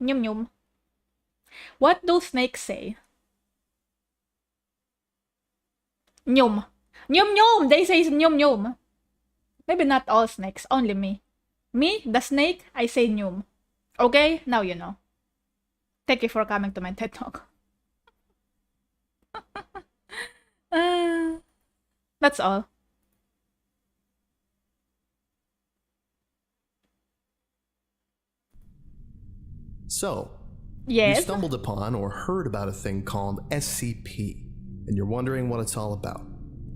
Nyoom Nyoom. What do snakes say? Nyoom. Nyoom Nyoom! They say Nyoom Nyoom. Maybe not all snakes, only me. Me, the snake, I say Nyoom. Okay? Now you know. Thank you for coming to my TED Talk. That's all. So, yes? You stumbled upon or heard about a thing called SCP, and you're wondering what it's all about.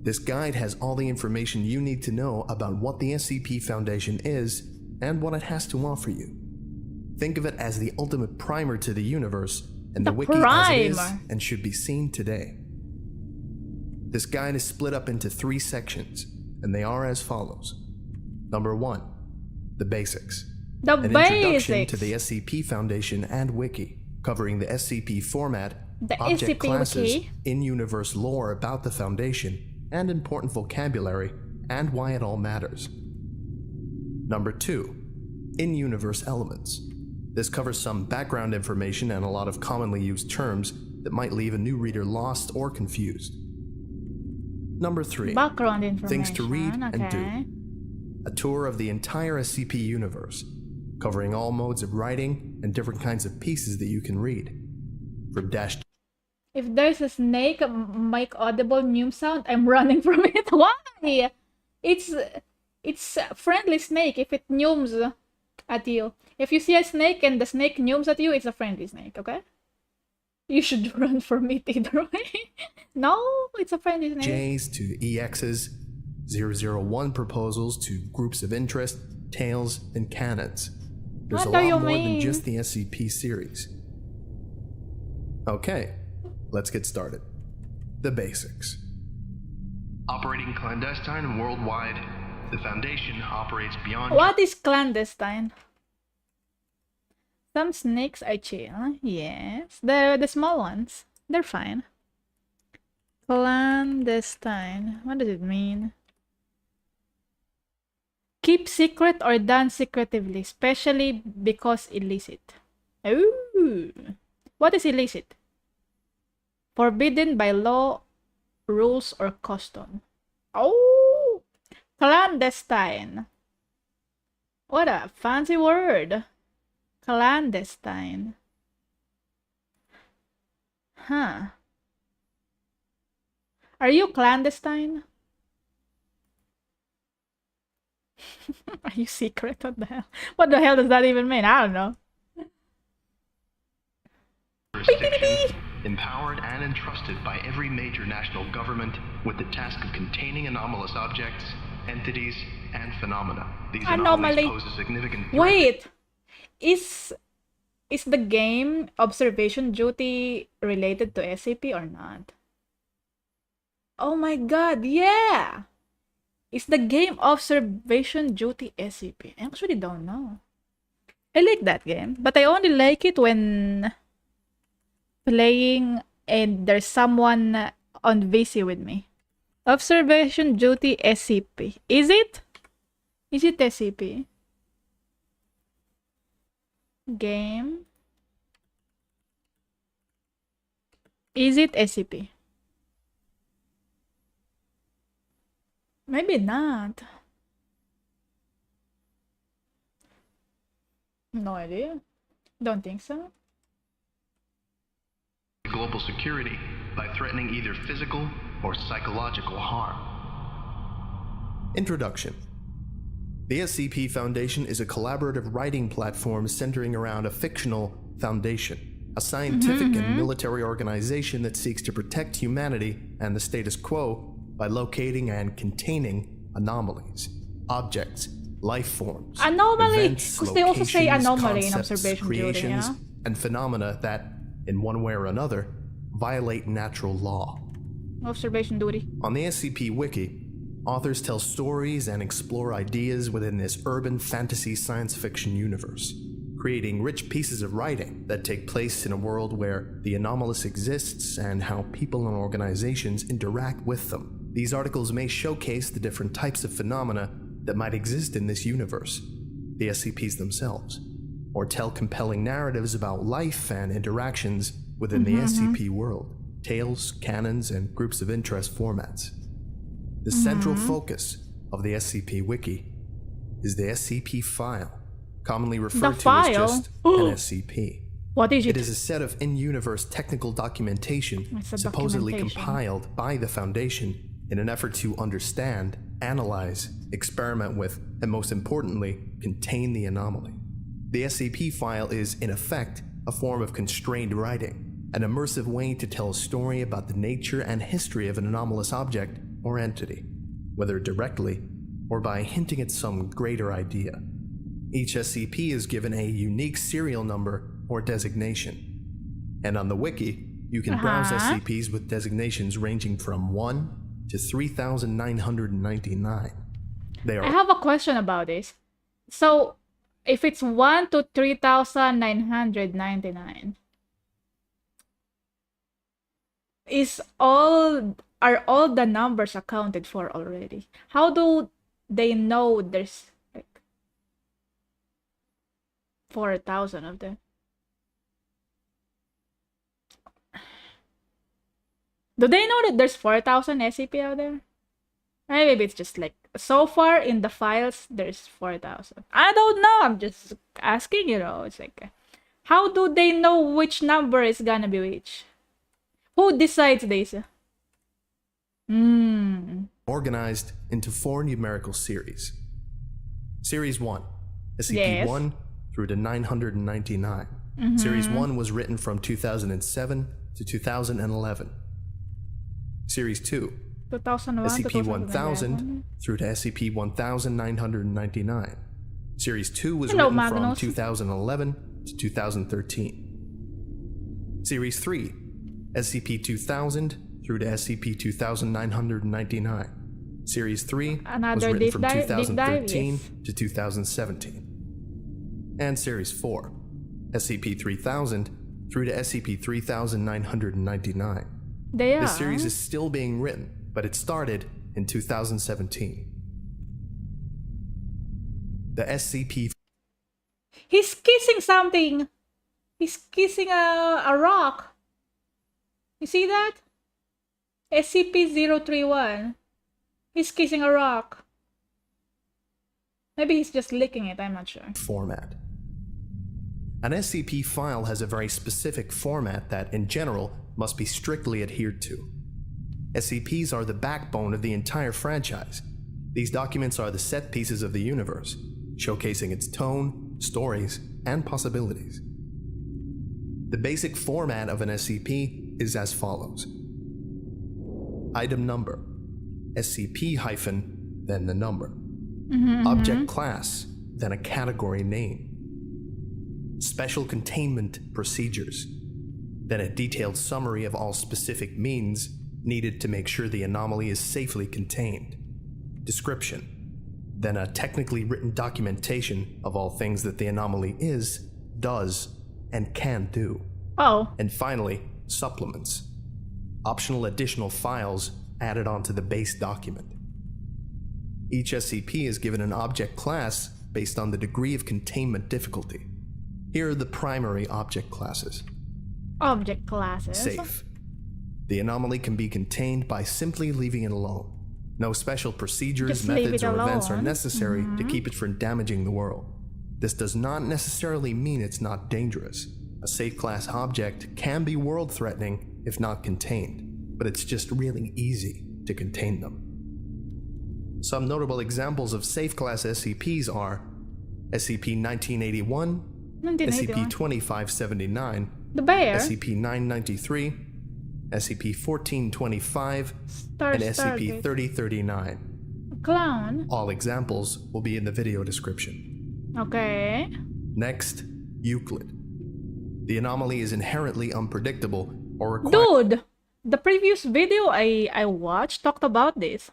This guide has all the information you need to know about what the SCP Foundation is and what it has to offer you. Think of it as the ultimate primer to the universe and the wiki as it is and should be seen today. This guide is split up into 3 sections, and they are as follows. Number 1, the basics. An introduction to the SCP Foundation and wiki, covering the SCP format, the object SCP classes, wiki, in-universe lore about the Foundation, and important vocabulary, and why it all matters. Number 2, in-universe elements. This covers some background information and a lot of commonly used terms that might leave a new reader lost or confused. Number 3, background information. Things to read and do. A tour of the entire SCP universe, covering all modes of writing and different kinds of pieces that you can read. From dash. If there's a snake make audible Nyoom sound, I'm running from it. Why? It's a friendly snake if it Nyooms at you. If you see a snake and the snake Nyooms at you, it's a friendly snake, okay? You should run from it either way. No, it's a friendly snake. J's to EXs, 001 proposals to groups of interest, tales, and canons. There's a lot more than just the SCP series. Okay, let's get started. The basics. Operating clandestine and worldwide, the Foundation operates beyond... What is clandestine? Some snakes are chill, yes. They're the small ones. They're fine. Clandestine. What does it mean? Keep secret or done secretively, especially because illicit. Ooh. What is illicit? Forbidden by law, rules, or custom. Oh! Clandestine. What a fancy word. Clandestine. Huh. Are you clandestine? Are you secret? What the hell? What the hell does that even mean? I don't know. Empowered and entrusted by every major national government with the task of containing anomalous objects, entities, and phenomena. These anomalies pose a significant threat. Wait! Is the game Observation Duty related to SCP or not? Oh my god, yeah! Is the game Observation Duty SCP? I actually don't know. I like that game, but I only like it when playing and there's someone on VC with me. Observation Duty SCP. Is it? Is it SCP? Game. Is it SCP? Maybe not. No idea. Don't think so. Global security by threatening either physical or psychological harm. Introduction. The SCP Foundation is a collaborative writing platform centering around a fictional foundation, a scientific and military organization that seeks to protect humanity and the status quo by locating and containing anomalies, objects, life forms, anomaly, because they also say anomaly in Observation creations, Duty, and phenomena that, in one way or another, violate natural law. Observation Duty. On the SCP Wiki, authors tell stories and explore ideas within this urban fantasy science fiction universe, creating rich pieces of writing that take place in a world where the anomalous exists and how people and organizations interact with them. These articles may showcase the different types of phenomena that might exist in this universe, the SCPs themselves. or tell compelling narratives about life and interactions within the SCP world, tales, canons, and groups of interest formats. The central focus of the SCP Wiki is the SCP file, commonly referred to as just an SCP. What is it? It is a set of in-universe technical documentation supposedly compiled by the Foundation in an effort to understand, analyze, experiment with, and most importantly, contain the anomaly. The SCP file is, in effect, a form of constrained writing, an immersive way to tell a story about the nature and history of an anomalous object or entity, whether directly or by hinting at some greater idea. Each SCP is given a unique serial number or designation, and on the wiki, you can browse SCPs with designations ranging from 1 to 3,999. I have a question about this. So, if it's 1 to 3,999, are all the numbers accounted for already? How do they know there's like 4,000 of them? Do they know that there's 4,000 SCP out there? Maybe it's just like, so far in the files, there's 4,000. I don't know, I'm just asking, it's like, how do they know which number is gonna be which? Who decides this? Organized into 4 numerical series. Series 1, SCP-1 through to 999. Series 1 was written from 2007 to 2011. Series 2, SCP-1000 through to SCP-1999. Series 2 was written from 2011 to 2013. Series 3, SCP-2000 through to SCP-2999. Series 3 was written from 2013 to 2017. And Series 4, SCP-3000 through to SCP-3999. This series is still being written, but it started in 2017. The SCP... He's kissing something! He's kissing a rock. You see that? SCP-031. He's kissing a rock. Maybe he's just licking it, I'm not sure. Format. An SCP file has a very specific format that, in general, must be strictly adhered to. SCPs are the backbone of the entire franchise. These documents are the set pieces of the universe, showcasing its tone, stories, and possibilities. The basic format of an SCP is as follows. Item number, SCP hyphen, then the number. Object class, then a category name. Special containment procedures, then a detailed summary of all specific means needed to make sure the anomaly is safely contained. Description, then a technically written documentation of all things that the anomaly is, does, and can do. And finally, supplements, optional additional files added onto the base document. Each SCP is given an object class based on the degree of containment difficulty. Here are the primary object classes. Object classes. Safe. The anomaly can be contained by simply leaving it alone. No special procedures, methods, or events are necessary to keep it from damaging the world. This does not necessarily mean it's not dangerous. A safe class object can be world-threatening if not contained, but it's just really easy to contain them. Some notable examples of safe class SCPs are SCP-1981, SCP-2579, the bear, SCP-993, SCP-1425, and SCP-3039. Clown. All examples will be in the video description. Okay. Next, Euclid. The anomaly is inherently unpredictable or Dude, the previous video I watched talked about this.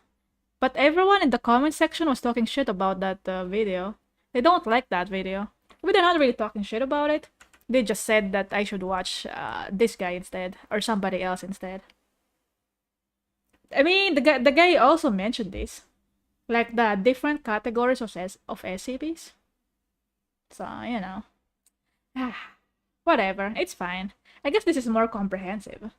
But everyone in the comment section was talking shit about that video. They don't like that video. But they're not really talking shit about it. They just said that I should watch this guy instead, or somebody else instead. I mean, the guy also mentioned this, like the different categories of SCPs. So, Whatever, it's fine. I guess this is more comprehensive.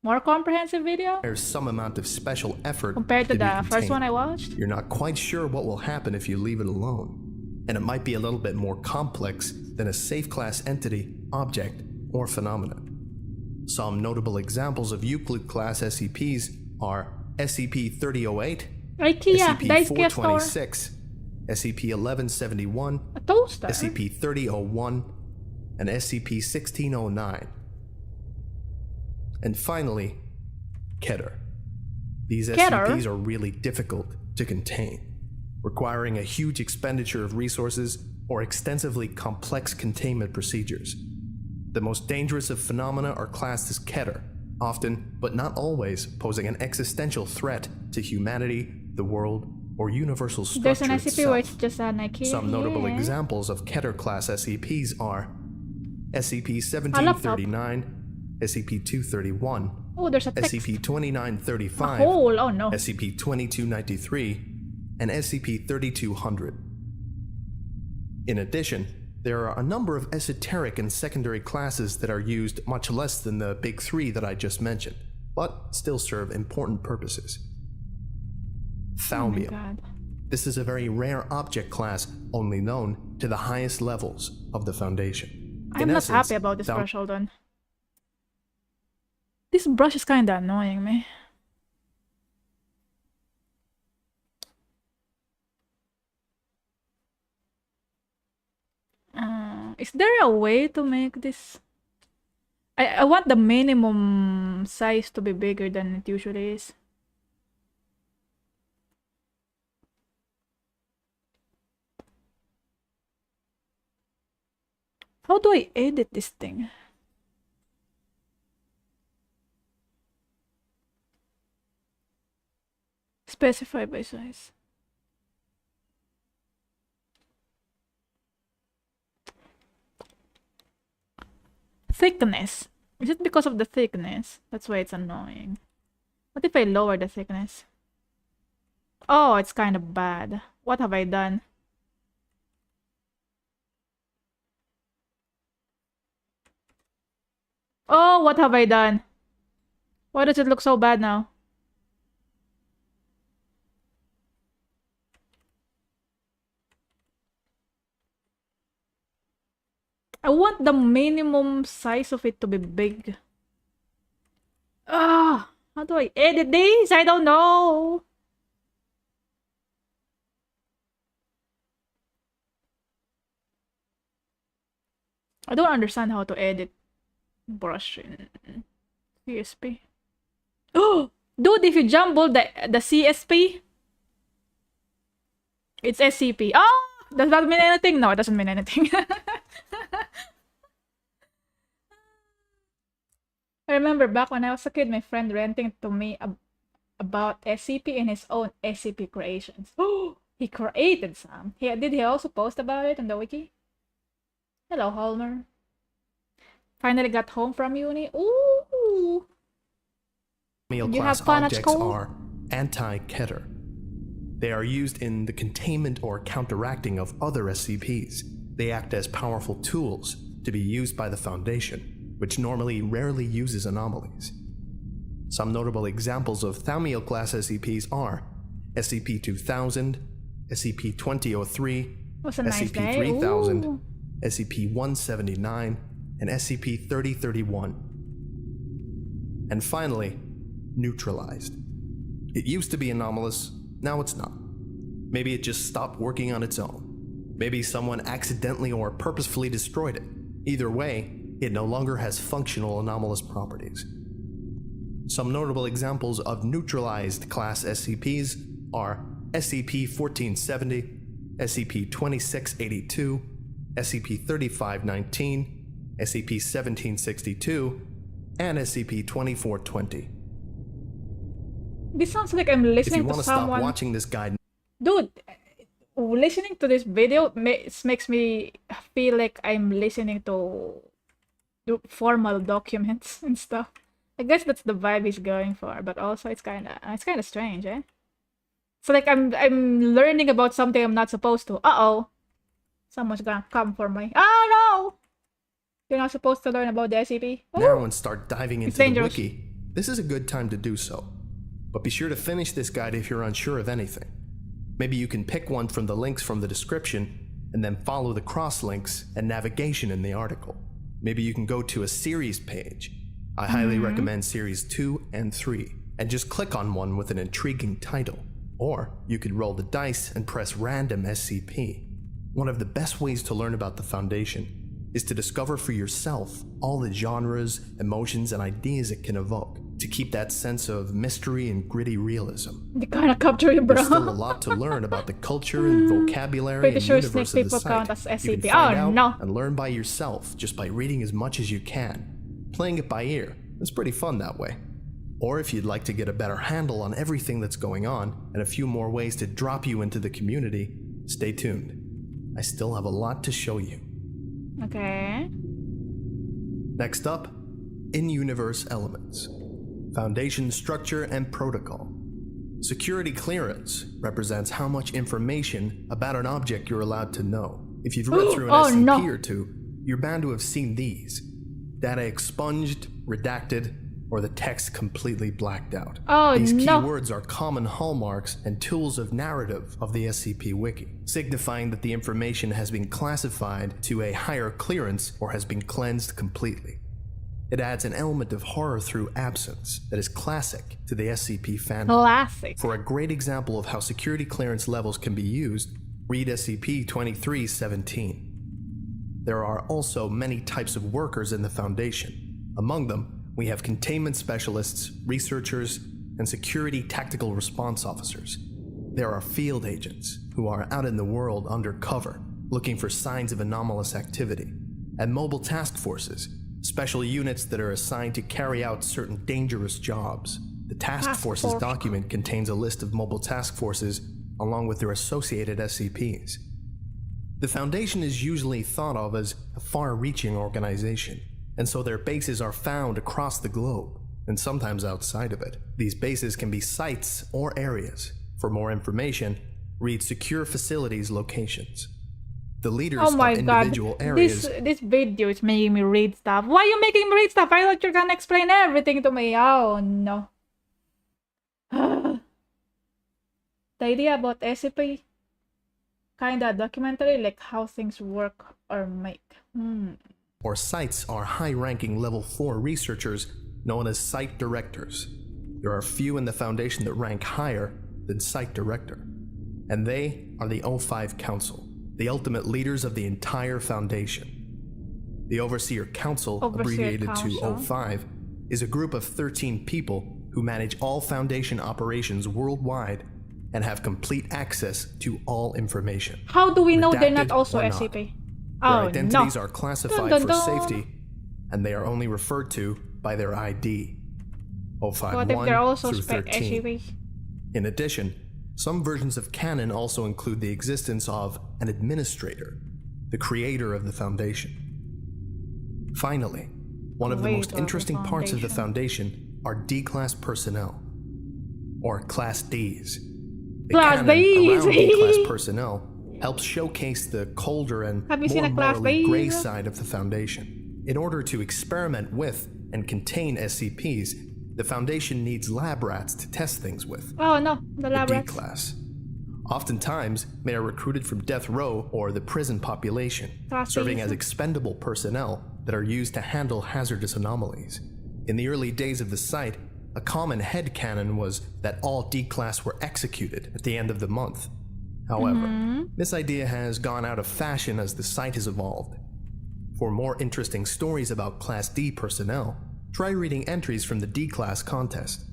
More comprehensive video? There's some amount of special effort compared to be the first contained. one I watched? You're not quite sure what will happen if you leave it alone. And it might be a little bit more complex than a safe class entity, object, or phenomenon. Some notable examples of Euclid class SCPs are SCP-3008, IKEA, SCP-426, SCP-1171, a toaster. SCP-3001, and SCP-1609. And finally, Keter. These SCPs are really difficult to contain, requiring a huge expenditure of resources or extensively complex containment procedures. The most dangerous of phenomena are classed as Keter, often, but not always, posing an existential threat to humanity, the world, or universal structure There's an SCP itself. where it's just an IKEA. Some notable examples of Keter class SCPs are SCP-1739, SCP-231, oh, there's a text. SCP-2935, a hole. Oh no. SCP-2293, and SCP-3200. In addition, there are a number of esoteric and secondary classes that are used much less than the big three that I just mentioned, but still serve important purposes. Thaumium. Oh my God. This is a very rare object class only known to the highest levels of the Foundation. I'm not happy about this brush, hold on. This brush is kinda annoying me. Is there a way to make this? I want the minimum size to be bigger than it usually is. How do I edit this thing? Specify by size. Thickness. Is it because of the thickness? That's why it's annoying. What if I lower the thickness? Oh, it's kind of bad. What have I done? Oh, what have I done? Why does it look so bad now? I want the minimum size of it to be big. Ah, how do I edit this? I don't know. I don't understand how to edit brush in CSP. Oh, dude, if you jumble the CSP, it's SCP. Oh, does that mean anything? No, it doesn't mean anything. I remember back when I was a kid, my friend ranting to me about SCP and his own SCP creations. Oh, he created some. Did he also post about it on the wiki? Hello, Holmer. Finally got home from uni. Ooh. Did you have fun at school? Are anti-Keter. They are used in the containment or counteracting of other SCPs. They act as powerful tools to be used by the Foundation, which normally rarely uses anomalies. Some notable examples of Thaumiel class SCPs are SCP-2000, SCP-2003, SCP-3000, SCP-179, and SCP-3031. And finally, neutralized. It used to be anomalous, now it's not. Maybe it just stopped working on its own. Maybe someone accidentally or purposefully destroyed it. Either way, it no longer has functional anomalous properties. Some notable examples of neutralized class SCPs are SCP-1470, SCP-2682, SCP-3519, SCP-1762, and SCP-2420. This sounds like I'm listening to someone. If you want to stop watching this guide, dude, listening to this video makes me feel like I'm listening to formal documents and stuff. I guess that's the vibe he's going for, but also it's kind of strange, eh? So like I'm learning about something I'm not supposed to. Uh-oh. Someone's gonna come for me. Oh no! You're not supposed to learn about the SCP. Now and start diving into the dangerous. wiki. This is a good time to do so. But be sure to finish this guide if you're unsure of anything. Maybe you can pick one from the links from the description and then follow the cross links and navigation in the article. Maybe you can go to a series page. I highly recommend series 2 and 3 and just click on one with an intriguing title. Or you could roll the dice and press random SCP. One of the best ways to learn about the Foundation is to discover for yourself all the genres, emotions, and ideas it can evoke, to keep that sense of mystery and gritty realism. They kinda capture you, bro. There's still a lot to learn about the culture and vocabulary Pretty and sure universe snek of the people count site. as You SCP. can find Oh, out no. and learn by yourself just by reading as much as you can. Playing it by ear, it's pretty fun that way. Or if you'd like to get a better handle on everything that's going on and a few more ways to drop you into the community, stay tuned. I still have a lot to show you. Okay. Next up, in-universe elements. Foundation structure and protocol. Security clearance represents how much information about an object you're allowed to know. If you've read through an SCP or two, you're bound to have seen these. Data expunged, redacted, or the text completely blacked out. These keywords are common hallmarks and tools of narrative of the SCP Wiki, signifying that the information has been classified to a higher clearance or has been cleansed completely. It adds an element of horror through absence that is classic to the SCP fandom. Classic. For a great example of how security clearance levels can be used, read SCP-2317. There are also many types of workers in the Foundation. Among them, we have containment specialists, researchers, and security tactical response officers. There are field agents who are out in the world undercover, looking for signs of anomalous activity, and mobile task forces, special units that are assigned to carry out certain dangerous jobs. The task forces document contains a list of mobile task forces along with their associated SCPs. The Foundation is usually thought of as a far-reaching organization, and so their bases are found across the globe, and sometimes outside of it. These bases can be sites or areas. For more information, read Secure Facilities Locations. The leaders of individual areas... This video is making me read stuff. Why are you making me read stuff? I thought you're gonna explain everything to me. Oh, no. The idea about SCP, kinda documentary, like how things work or make. Or sites are high-ranking Level 4 researchers known as Site Directors. There are few in the Foundation that rank higher than Site Director, and they are the O5 Council, the ultimate leaders of the entire Foundation. The Overseer Council, abbreviated to O5, is a group of 13 people who manage all Foundation operations worldwide and have complete access to all information. How do we know they're not also SCP? Their identities are classified for safety, and they are only referred to by their ID. O5-1 through 13. In addition, some versions of canon also include the existence of an administrator, the creator of the Foundation. Finally, one of the most interesting parts of the Foundation are D-Class personnel, or Class Ds. The canon around D-Class personnel helps showcase the colder and more morally gray side of the Foundation. In order to experiment with and contain SCPs, the Foundation needs lab rats to test things with. Oh no, the lab rats. D-Class. Oftentimes, they are recruited from death row or the prison population, serving as expendable personnel that are used to handle hazardous anomalies. In the early days of the site, a common headcanon was that all D-Class were executed at the end of the month. However, this idea has gone out of fashion as the site has evolved. For more interesting stories about Class D personnel, try reading entries from the D-Class contest.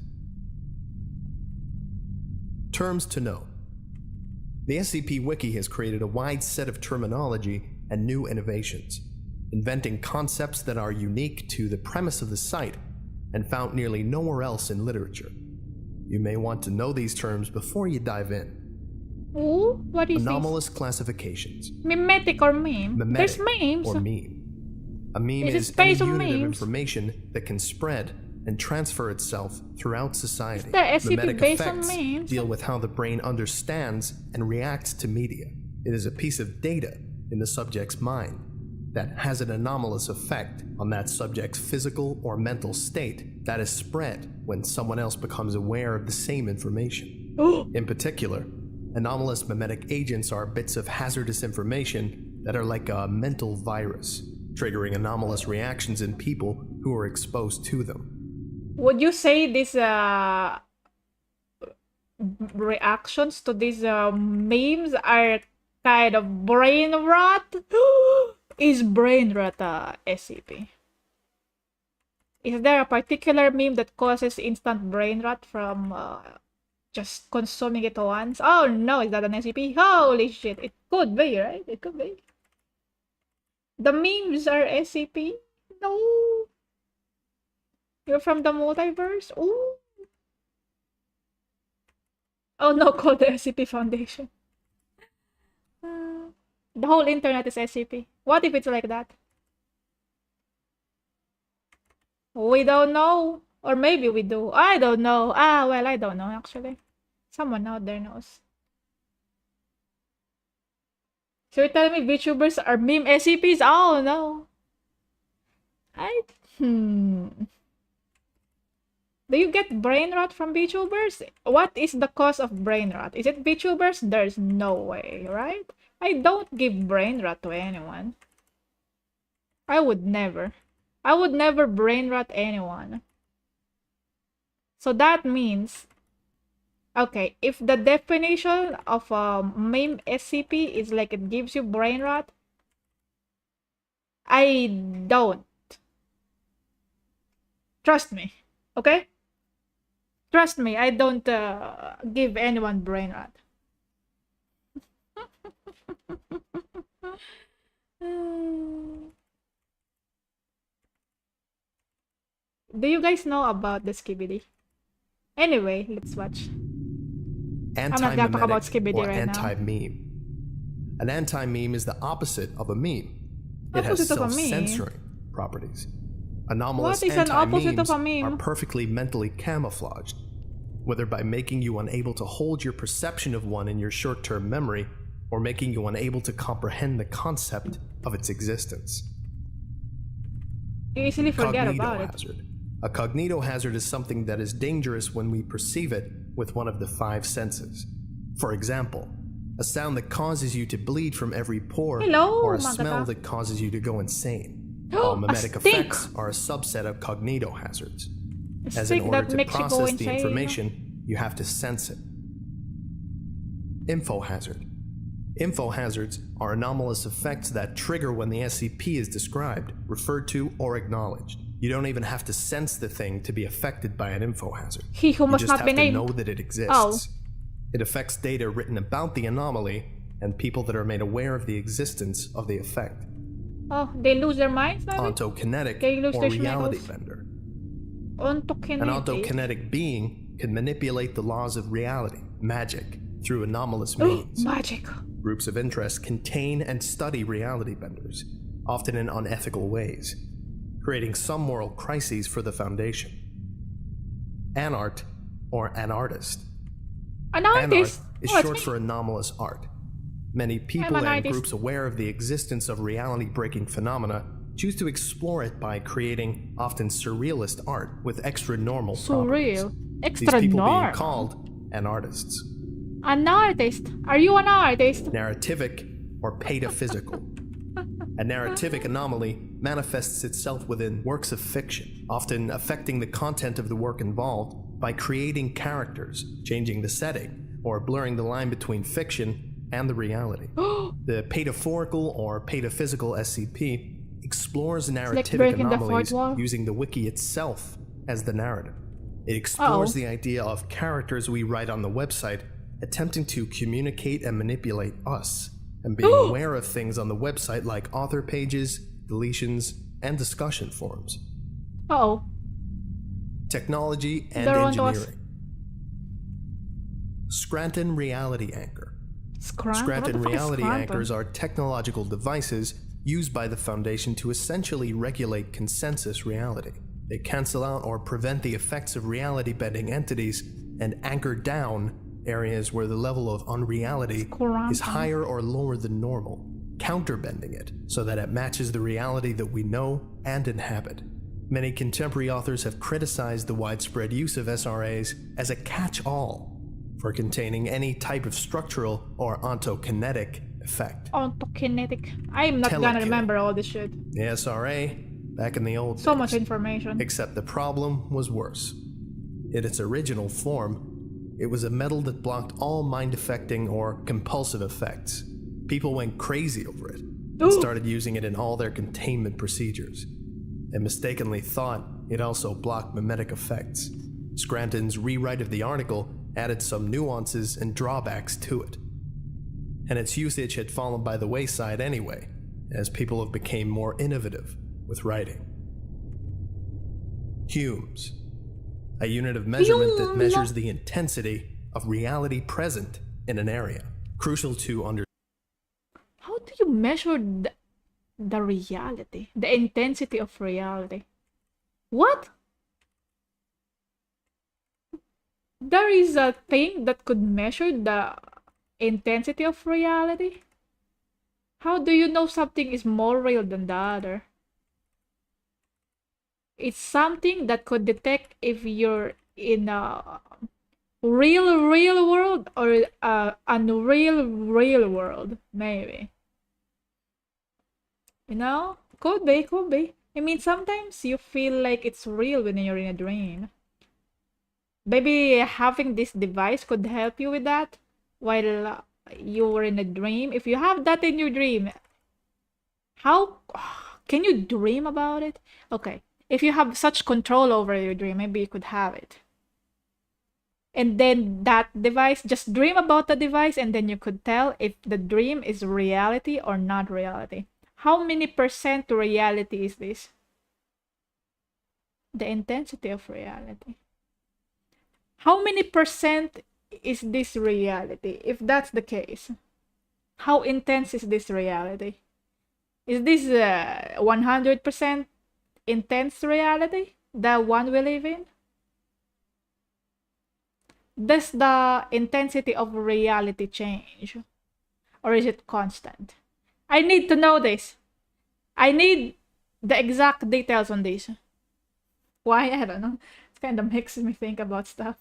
Terms to know. The SCP Wiki has created a wide set of terminology and new innovations, inventing concepts that are unique to the premise of the site and found nearly nowhere else in literature. You may want to know these terms before you dive in. Ooh, what is Anomalous classifications. Mimetic or meme? There's memes. Or meme. A meme is any unit of information that can spread and transfer itself throughout society. Mimetic effects deal with how the brain understands and reacts to media. It is a piece of data in the subject's mind that has an anomalous effect on that subject's physical or mental state that is spread when someone else becomes aware of the same information. In particular, anomalous mimetic agents are bits of hazardous information that are like a mental virus, triggering anomalous reactions in people who are exposed to them. Would you say these reactions to these memes are kind of brain rot? Is brain rot SCP? Is there a particular meme that causes instant brain rot from just consuming it once? Oh no, is that an SCP? Holy shit, it could be, right? It could be. The memes are SCP? No. You're from the multiverse? Ooh. Oh no, call the SCP Foundation. The whole internet is SCP. What if it's like that? We don't know. Or maybe we do. I don't know. Well, I don't know actually. Someone out there knows. So you're telling me VTubers are meme SCPs? Oh no. Do you get brain rot from VTubers? What is the cause of brain rot? Is it VTubers? There's no way, right? I don't give brain rot to anyone. I would never. I would never brain rot anyone. So that means, okay, if the definition of a meme SCP is like it gives you brain rot, I don't. Trust me, okay? Trust me, I don't give anyone brain rot. Do you guys know about the Skibidi? Anyway, let's watch. I'm not gonna talk about Skibidi right now. Anti-meme. An anti-meme is the opposite of a meme. It has Opposite of a meme? self-censoring properties. Anomalous What is an opposite of a anti-memes meme? are perfectly mentally camouflaged, whether by making you unable to hold your perception of one in your short-term memory, or making you unable to comprehend the concept of its existence. You easily forget about it. Cognitohazard. A cognitohazard is something that is dangerous when we perceive it with one of the 5 senses. For example, a sound that causes you to bleed from every pore, Hello, or a Magata. smell that causes you to go insane. All A mimetic stink. effects are a subset of cognitohazards. A As in stink order that to makes you go process the insane. information, you have to sense it. Infohazard. Infohazards are anomalous effects that trigger when the SCP is described, referred to, or acknowledged. You don't even have to sense the thing to be affected by an infohazard. He who must you just not be have to named. know that it exists. Oh. It affects data written about the anomaly and people that are made aware of the existence of the effect. Oh, they lose their minds, maybe? Ontokinetic They lose or their reality schmeckles. bender. Ontokinetic. An ontokinetic being can manipulate the laws of reality, magic, through anomalous means. Magic. Groups of interest contain and study reality benders, often in unethical ways, creating some moral crises for the Foundation. Anart, or an artist. An artist? Anart is Oh, it's short me. for anomalous art. Many people an and artist. groups aware of the existence of reality-breaking phenomena choose to explore it by creating often surrealist art with extra-normal properties. Surreal. These Extra people being norm. called an artists. An artist. Are you an artist? Narrativic or pataphysical. A narrativic anomaly manifests itself within works of fiction, often affecting the content of the work involved by creating characters, changing the setting, or blurring the line between fiction and the reality. The pataphorical or pataphysical SCP explores narrative breaking the anomalies fourth wall. using the wiki itself as the narrative. It explores the idea of characters we write on the website attempting to communicate and manipulate us, and being aware of things on the website like author pages, deletions, and discussion forums. Uh-oh. Technology and They're on to us. engineering. Scranton Reality Anchor. Scranton? Scranton What the fuck is Reality Scranton? Anchors are technological devices used by the Foundation to essentially regulate consensus reality. They cancel out or prevent the effects of reality-bending entities and anchor down areas where the level of unreality is Scranton. higher or lower than normal, counterbending it so that it matches the reality that we know and inhabit. Many contemporary authors have criticized the widespread use of SRAs as a catch-all for containing any type of structural or ontokinetic effect. Ontokinetic. I'm not gonna remember all this shit. The SRA, back in the old so days, much information. Except the problem was worse. In its original form, it was a metal that blocked all mind-affecting or compulsive effects. People went crazy over it and started using it in all their containment procedures, and mistakenly thought it also blocked mimetic effects. Scranton's rewrite of the article added some nuances and drawbacks to it, and its usage had fallen by the wayside anyway, as people have become more innovative with writing. Humes, a unit of measurement that measures the intensity of reality present in an area, crucial to understand. How do you measure the reality, the intensity of reality? What? There is a thing that could measure the intensity of reality? How do you know something is more real than the other? It's something that could detect if you're in a real world or unreal world, maybe. You know? Could be. I mean, sometimes you feel like it's real when you're in a dream. Maybe having this device could help you with that while you were in a dream. If you have that in your dream, how can you dream about it? Okay, if you have such control over your dream, maybe you could have it. And then that device, just dream about the device, and then you could tell if the dream is reality or not reality. How many % reality is this? The intensity of reality. How many % is this reality? If that's the case, how intense is this reality? Is this 100% intense reality, the one we live in? Does the intensity of reality change? Or is it constant? I need to know this. I need the exact details on this. Why? I don't know. It kind of makes me think about stuff.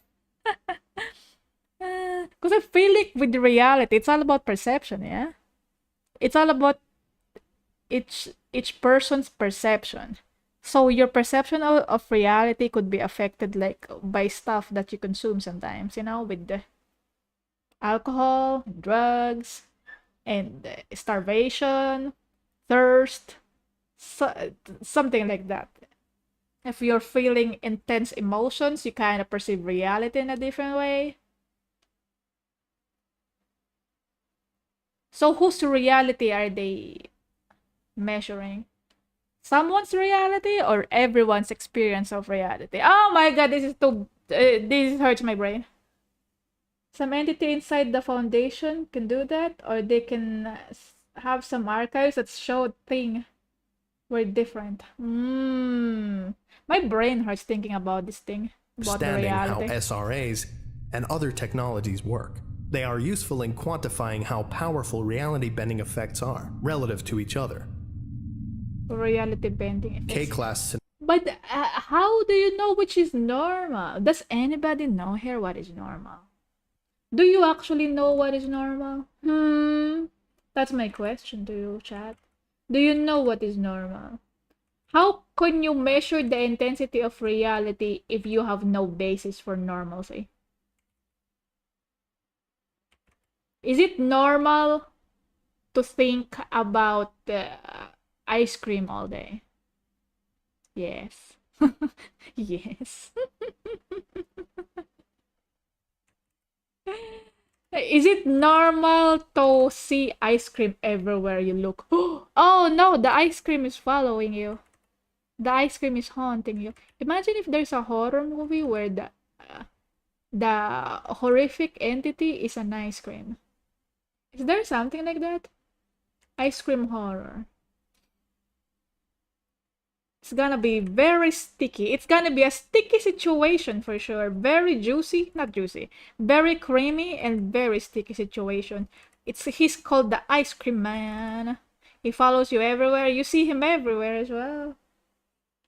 Because I feel like with reality, it's all about perception, yeah? It's all about each person's perception. So your perception of reality could be affected like by stuff that you consume sometimes, you know, with the alcohol, drugs, and starvation, thirst, something like that. If you're feeling intense emotions, you kind of perceive reality in a different way. So whose reality are they measuring? Someone's reality or everyone's experience of reality? Oh my god, this hurts my brain. Some entity inside the foundation can do that, or they can have some archives that show things were different. My brain hurts thinking about this thing, about the reality. How SRAs and other technologies work. They are useful in quantifying how powerful reality bending effects are relative to each other. Reality bending effects. K-class. But how do you know which is normal? Does anybody know here what is normal? Do you actually know what is normal? That's my question to you, chat. Do you know what is normal? How can you measure the intensity of reality if you have no basis for normalcy? Is it normal to think about ice cream all day? Yes. Yes. Is it normal to see ice cream everywhere you look? Oh no, the ice cream is following you. The ice cream is haunting you. Imagine if there's a horror movie where the horrific entity is an ice cream. Is there something like that? Ice cream horror. It's gonna be very sticky. It's gonna be a sticky situation for sure. Very juicy, not juicy, very creamy and very sticky situation. He's called the ice cream man. He follows you everywhere. You see him everywhere as well.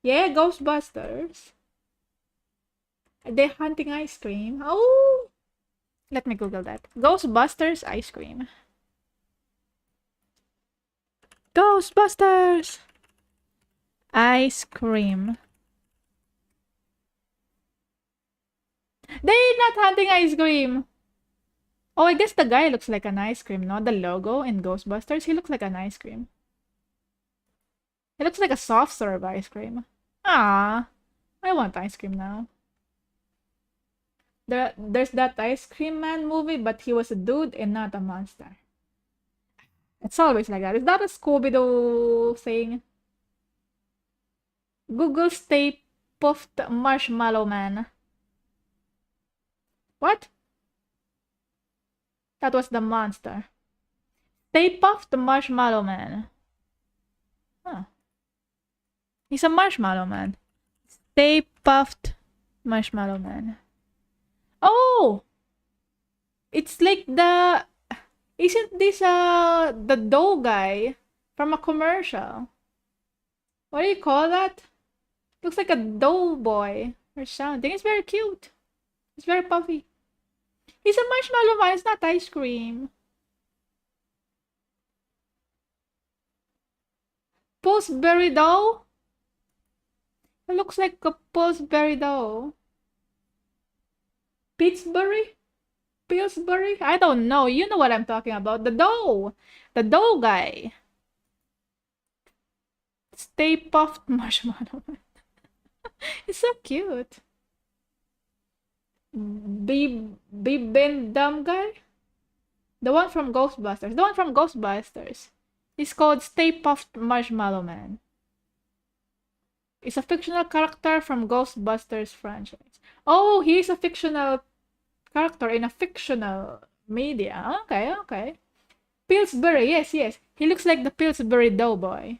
Yeah, Ghostbusters. They're hunting ice cream. Oh! Let me Google that. Ghostbusters ice cream. Ghostbusters! Ice cream. They're not hunting ice cream! Oh, I guess the guy looks like an ice cream, no? The logo in Ghostbusters, he looks like an ice cream. He looks like a soft serve ice cream. Ah, I want ice cream now. There's that Ice Cream Man movie, but he was a dude and not a monster. It's always like that. Is that a Scooby-Doo thing? Google Stay Puffed Marshmallow Man. What? That was the monster. Stay Puffed Marshmallow Man. Huh. He's a Marshmallow Man. Stay Puffed Marshmallow Man. Oh! It's like the... Isn't this the dough guy from a commercial? What do you call that? Looks like a dough boy or something. It's very cute. It's very puffy. He's a marshmallow man. It's not ice cream. Pillsbury dough? It looks like a Pillsbury dough. Pittsburgh? Pillsbury? I don't know. You know what I'm talking about. The dough. The dough guy. Stay Puffed Marshmallow Man. It's so cute. Dumb guy? The one from Ghostbusters. The one from Ghostbusters. It's called Stay Puffed Marshmallow Man. It's a fictional character from Ghostbusters franchise. Oh, he's a fictional character in a fictional media. Okay, okay. Pillsbury, yes, yes. He looks like the Pillsbury Doughboy.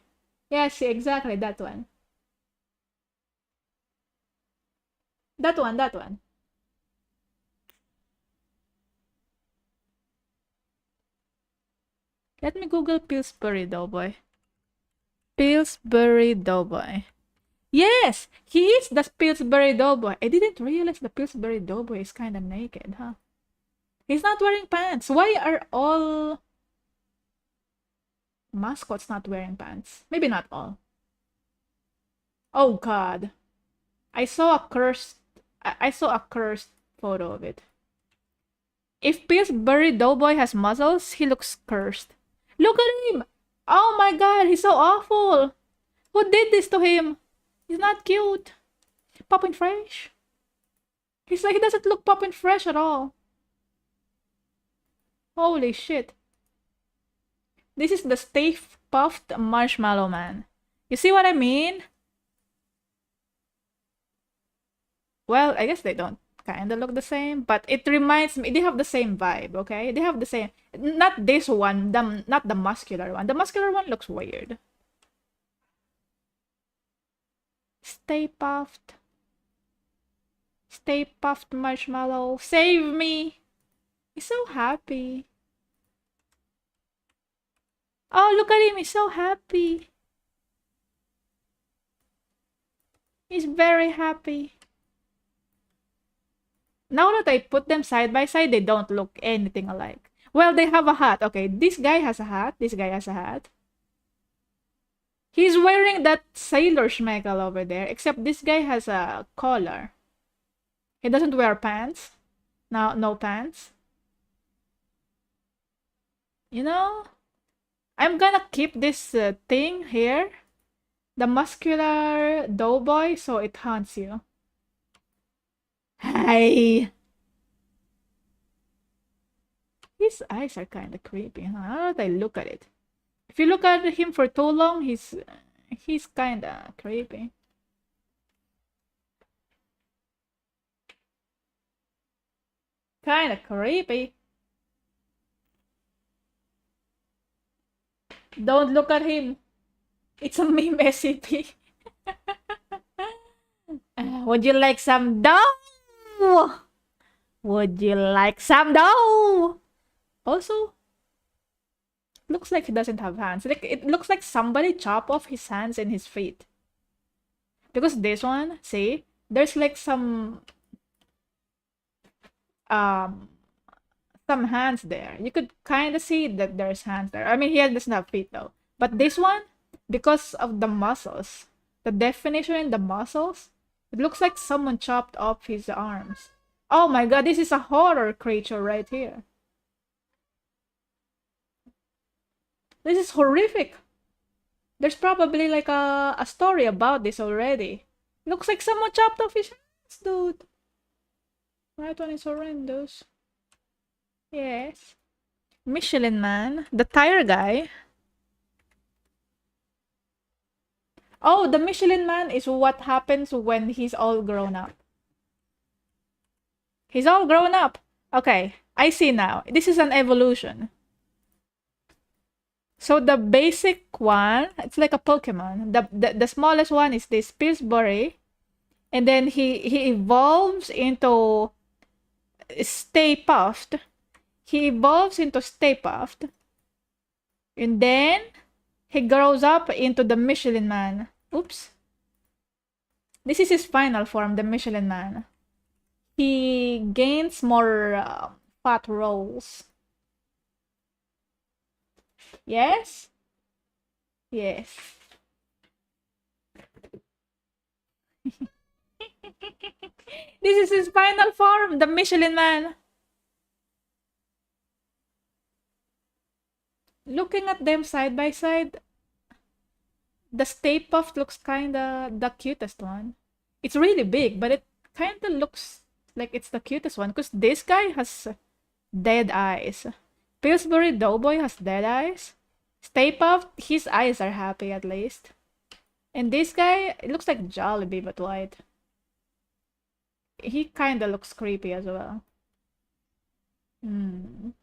Yes, exactly, that one. That one, that one. Let me Google Pillsbury Doughboy. Pillsbury Doughboy. Yes! He is the Pillsbury Doughboy. I didn't realize the Pillsbury Doughboy is kind of naked, huh? He's not wearing pants. Why are all mascots not wearing pants? Maybe not all. Oh god. I saw a cursed photo of it. If Pillsbury Doughboy has muscles, he looks cursed. Look at him! Oh my god, he's so awful! Who did this to him? He's not cute. Poppin' fresh. He doesn't look poppin' fresh at all. Holy shit. This is the Stay Puffed Marshmallow Man. You see what I mean? Well, I guess they don't kind of look the same, but it reminds me, they have the same vibe, okay? They have the same, not this one, not the muscular one. The muscular one looks weird. Stay Puffed. Stay Puffed Marshmallow. Save me! He's so happy. Oh, look at him. He's so happy. He's very happy. Now that I put them side by side, they don't look anything alike. Well, they have a hat. Okay, this guy has a hat. This guy has a hat. He's wearing that sailor schmeckle over there, except this guy has a collar. He doesn't wear pants. No pants. You know, I'm gonna keep this thing here. The muscular doughboy, so it haunts you. Hi! His eyes are kind of creepy, huh? How do I look at it? If you look at him for too long, he's kind of creepy. Kind of creepy. Don't look at him. It's a meme SCP. Would you like some dough? Would you like some dough? Also, looks like he doesn't have hands. Like it looks like somebody chopped off his hands and his feet. Because this one, see, there's like some hands there. You could kind of see that there's hands there. I mean, he doesn't have feet though. But this one, because of the muscles, the definition in the muscles, it looks like someone chopped off his arms. Oh my god, this is a horror creature right here. This is horrific. There's probably like a story about this already. Looks like someone chopped off his hands, dude. Right one is horrendous. Yes. Michelin Man, the tire guy. Oh, the Michelin Man is what happens when he's all grown up. He's all grown up. Okay, I see now. This is an evolution. So the basic one, it's like a Pokemon. The smallest one is this Pillsbury. And then he evolves into Stay Puffed. He evolves into Stay Puffed. And then he grows up into the Michelin Man. Oops. This is his final form, the Michelin Man. He gains more fat rolls. Yes? Yes. This is his final form, the Michelin Man. Looking at them side by side, the Stay Puft looks kinda the cutest one. It's really big, but it kinda looks like it's the cutest one because this guy has dead eyes. Pillsbury Doughboy has dead eyes. Stay Puft, his eyes are happy at least. And this guy, it looks like Jollibee but white. He kinda looks creepy as well. Dude,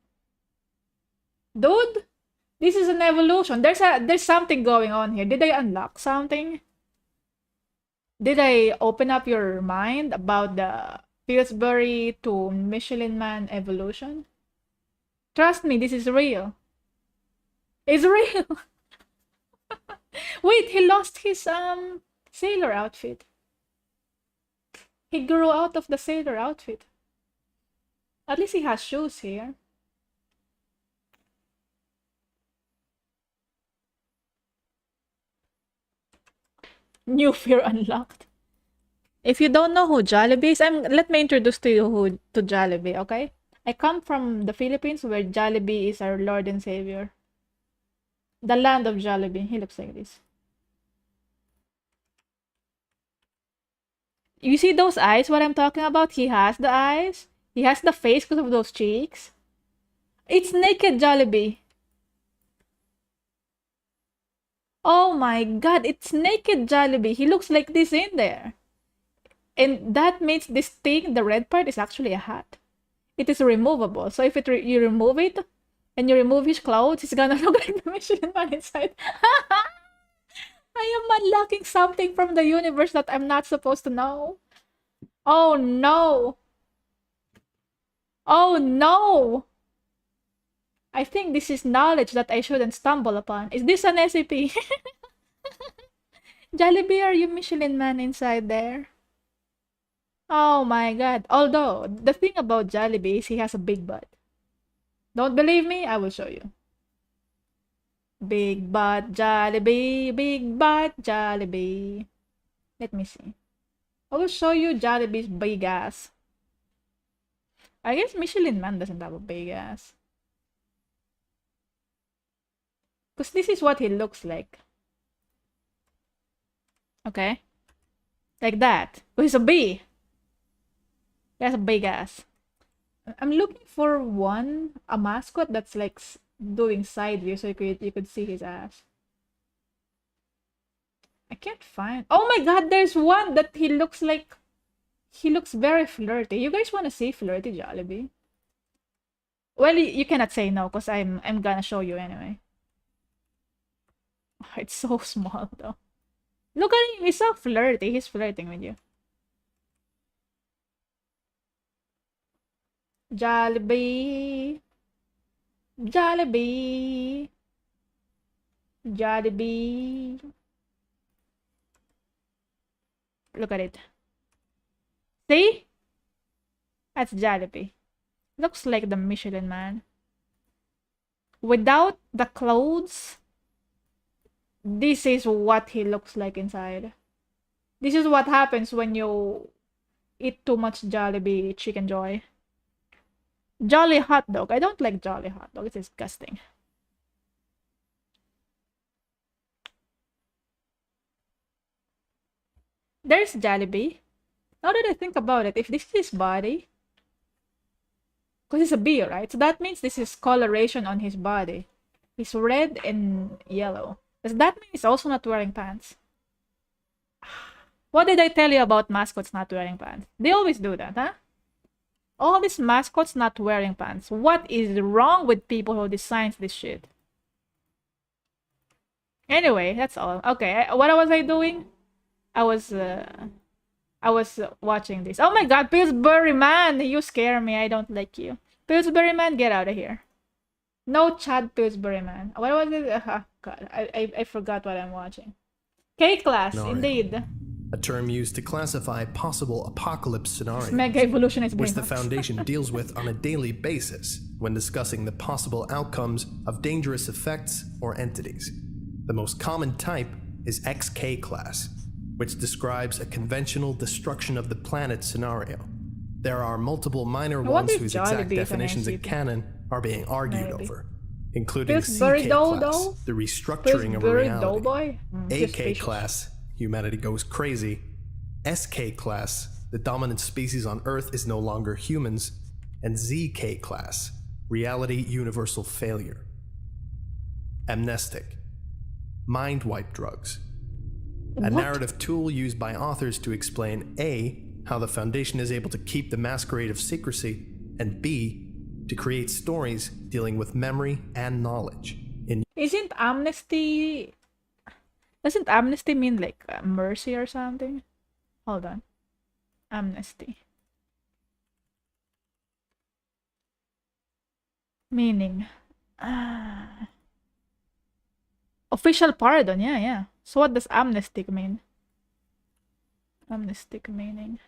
this is an evolution. There's something going on here. Did I unlock something? Did I open up your mind about the Pillsbury to Michelin Man evolution? Trust me, this is real. It's real. Wait, he lost his sailor outfit. He grew out of the sailor outfit. At least he has shoes here. New fear unlocked. If you don't know who Jollibee is, let me introduce to you to Jollibee, okay? I come from the Philippines where Jollibee is our Lord and Savior. The land of Jollibee. He looks like this. You see those eyes, what I'm talking about? He has the eyes. He has the face because of those cheeks. It's naked Jollibee. Oh my god, it's naked Jollibee. He looks like this in there. And that means this thing, the red part, is actually a hat. It is removable. So if you remove it, and you remove his clothes, it's gonna look like the Michelin Man inside. I am unlocking something from the universe that I'm not supposed to know. Oh no! Oh no! I think this is knowledge that I shouldn't stumble upon. Is this an SCP? Jollibee, are you Michelin Man inside there? Oh my god. Although, the thing about Jollibee is he has a big butt. Don't believe me? I will show you. Big butt Jollibee, big butt Jollibee. Let me see. I will show you Jollibee's big ass. I guess Michelin Man doesn't have a big ass. Because this is what he looks like. Okay? Like that. Oh, he's a bee. He has a big ass. I'm looking for a mascot that's like doing side view so you could see his ass. I can't find. Oh my god, there's one that he looks very flirty. You guys want to see flirty Jollibee? Well, you cannot say no because I'm gonna show you anyway. Oh, it's so small though. Look at him, he's so flirty. He's flirting with you. Jollibee. Jollibee. Jollibee. Look at it. See? That's Jollibee. Looks like the Michelin Man. Without the clothes, this is what he looks like inside. This is what happens when you eat too much Jollibee Chicken Joy. Jolly hot dog. I don't like Jolly hot dog. It's disgusting. There's Jollibee. Now that I think about it, if this is his body, because it's a bee, right? So that means this is coloration on his body. He's red and yellow. Does that mean he's also not wearing pants? What did I tell you about mascots not wearing pants? They always do that, huh? All these mascots not wearing pants. What is wrong with people who designs this shit? Anyway, that's all. Okay, what was I doing? I was watching this. Oh my god, Pillsbury Man! You scare me. I don't like you. Pillsbury Man, get out of here. No Chad Pillsbury Man. What was it? God, I forgot what I'm watching. K-Class, indeed. A term used to classify possible apocalypse scenarios, Mega evolution is which the Foundation deals with on a daily basis when discussing the possible outcomes of dangerous effects or entities. The most common type is XK class, which describes a conventional destruction of the planet scenario. There are multiple minor ones whose exact definitions in canon are being argued over, including CK class, the restructuring of a reality, AK class, humanity goes crazy, SK class, the dominant species on Earth is no longer humans, and ZK class, reality universal failure. Amnestic, mind wipe drugs. A narrative tool used by authors to explain A, how the Foundation is able to keep the masquerade of secrecy, and B, to create stories dealing with memory and knowledge. Doesn't amnesty mean like mercy or something? Hold on. Amnesty. Meaning. Official pardon, yeah. So what does amnestic mean? Amnestic meaning.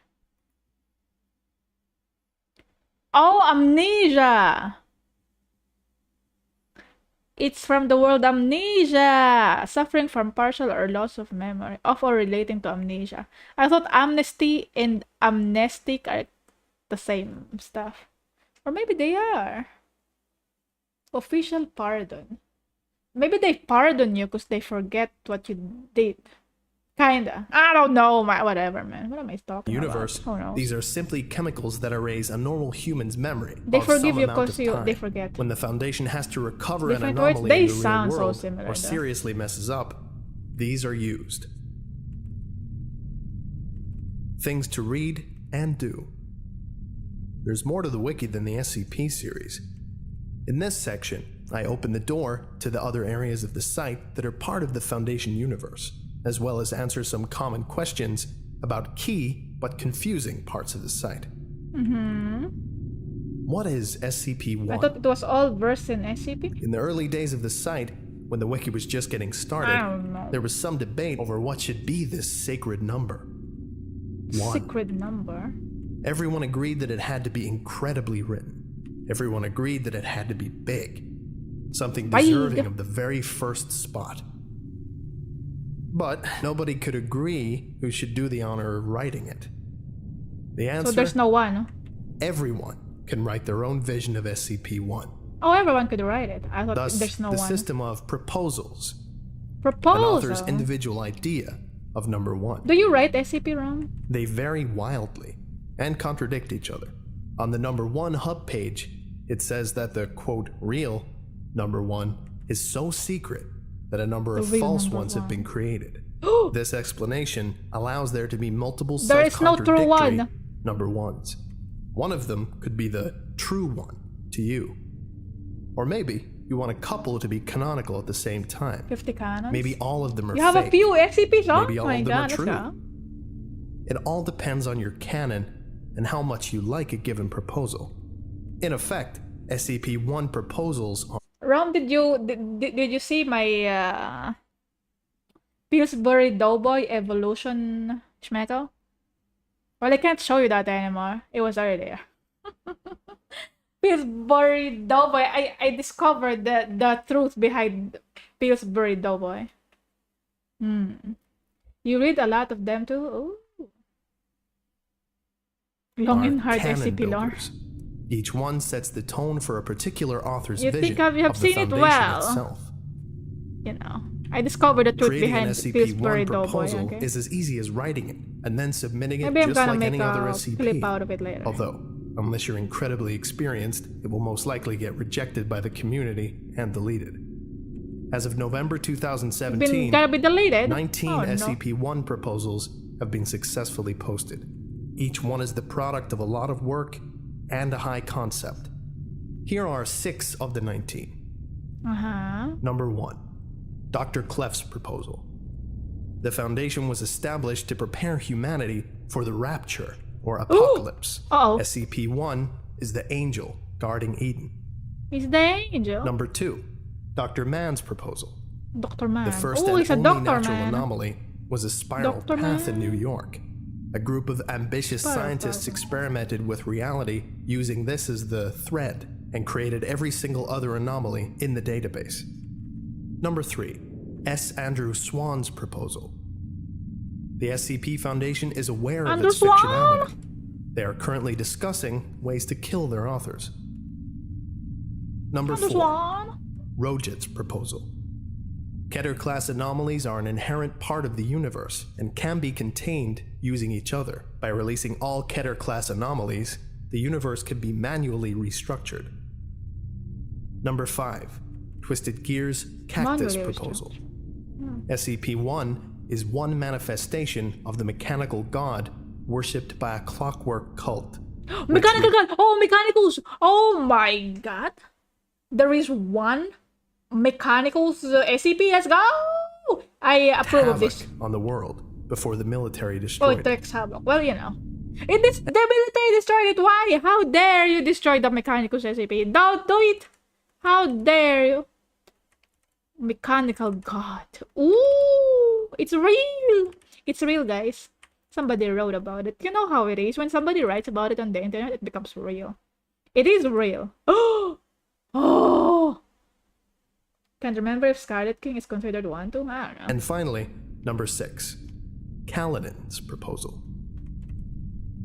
Oh, amnesia! It's from the word amnesia, suffering from partial or loss of memory, of or relating to amnesia. I thought amnesty and amnestic are the same stuff. Or maybe they are. Official pardon. Maybe they pardon you because they forget what you did. Kinda. I don't know, whatever, man. What am I talking about? Who knows? These are simply chemicals that erase a normal human's memory. They forgive you because they forget. When the Foundation has to recover an Different anomaly words, they in the real sound so world similar, or though. seriously messes up, these are used. Things to read and do. There's more to the wiki than the SCP series. In this section, I open the door to the other areas of the site that are part of the Foundation universe, as well as answer some common questions about key but confusing parts of the site. What is SCP-1? I thought it was all versed in SCP. In the early days of the site, when the wiki was just getting started, there was some debate over what should be this sacred number. 1. Sacred number? Everyone agreed that it had to be incredibly written. Everyone agreed that it had to be big. Something deserving of the very first spot. But nobody could agree who should do the honor of writing it. The answer? So there's no one. Everyone can write their own vision of SCP-1. Oh, everyone could write it. I thought there's no the one. system of proposals. Proposal? An author's individual idea of number 1. Do you write SCP wrong? They vary wildly and contradict each other. On the number 1 hub page, it says that the, quote, real number 1 is so secret that a number of false ones have been created. This explanation allows there to be multiple self-contradictory number 1s. One of them could be the true one to you. Or maybe you want a couple to be canonical at the same time. 50 canons? Maybe all of them are You have fake. a few SCPs, oh Maybe all my of them god, are true. let's go. It all depends on your canon and how much you like a given proposal. In effect, SCP-1 proposals are Rom, did you see my Pillsbury Doughboy evolution schmeckle? Well, I can't show you that anymore. It was already there. Pillsbury Doughboy. I discovered the truth behind Pillsbury Doughboy. You read a lot of them too? Ooh. Long and hard SCP lore. Each one sets the tone for a particular author's you vision think you have of the seen it foundation well? itself. You know, I discovered the truth Creating behind an SCP-1 Pillsbury Doughboy. proposal Okay? is as easy as writing it and then submitting it Maybe I'm just gonna like make any other a SCP. clip out of it later. Although, unless you're incredibly experienced, it will most likely get rejected by the community and deleted. As of November 2017, gotta be deleted. 19 Oh, no. SCP-1 proposals have been successfully posted. Each one is the product of a lot of work and a high concept. Here are 6 of the 19. Number 1. Dr. Clef's proposal. The Foundation was established to prepare humanity for the rapture or apocalypse. SCP-1 is the angel guarding Eden. He's the angel. Number 2. Dr. Mann's proposal. Dr. Mann. The first He's a and only Dr. natural Man. anomaly was a spiral Dr. path in Man. New York. A group of ambitious scientists experimented with reality using this as the thread and created every single other anomaly in the database. Number 3. S. Andrew Swan's proposal. The SCP Foundation is aware of Andrew its Swan? fictionality. They are currently discussing ways to kill their authors. Number 4. Swan. Rogit's proposal. Keter-class anomalies are an inherent part of the universe and can be contained using each other. By releasing all Keter-class anomalies, the universe can be manually restructured. Number 5. Twisted Gear's Cactus proposal. SCP-1 is one manifestation of the mechanical god worshipped by a clockwork cult. Mechanical god! Oh, mechanicals! Oh my god! There is one mechanicals SCP. Let's go! I approve of this. On the world before the military Oh, destroyed it takes havoc. Well, you know. The military destroyed it. Why? How dare you destroy the mechanicals SCP? Don't do it! How dare you? Mechanical god. Ooh! It's real! It's real, guys. Somebody wrote about it. You know how it is. When somebody writes about it on the internet, it becomes real. It is real. Oh! Oh! Can't remember if Scarlet King is considered one too. I don't know. And finally, number 6. Kaladin's proposal.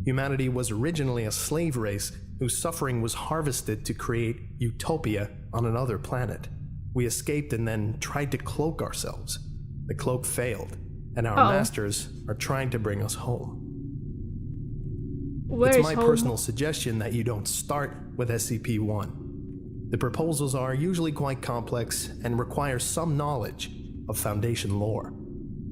Humanity was originally a slave race whose suffering was harvested to create utopia on another planet. We escaped and then tried to cloak ourselves. The cloak failed, and our masters are trying to bring us home. Where it's is my home? personal suggestion that you don't start with SCP-1. The proposals are usually quite complex and require some knowledge of Foundation lore,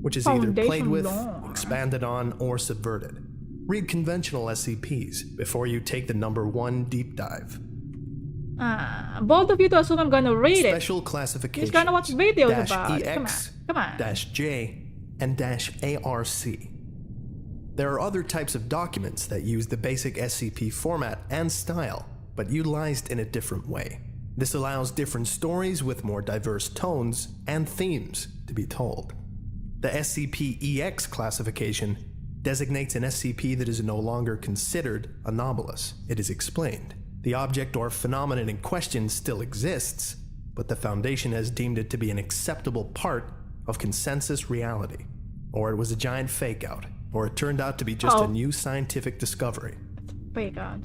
which is either played with, expanded on, or subverted. Read conventional SCPs before you take the number 1 deep dive. Bold of you to assume I'm gonna read it. Special classifications. He's gonna watch videos about it. EX, Come on. -J, and -ARC. There are other types of documents that use the basic SCP format and style, but utilized in a different way. This allows different stories with more diverse tones and themes to be told. The SCP-EX classification designates an SCP that is no longer considered anomalous. It is explained. The object or phenomenon in question still exists, but the Foundation has deemed it to be an acceptable part of consensus reality. Or it was a giant fake-out, or it turned out to be just a new scientific discovery. Fake out.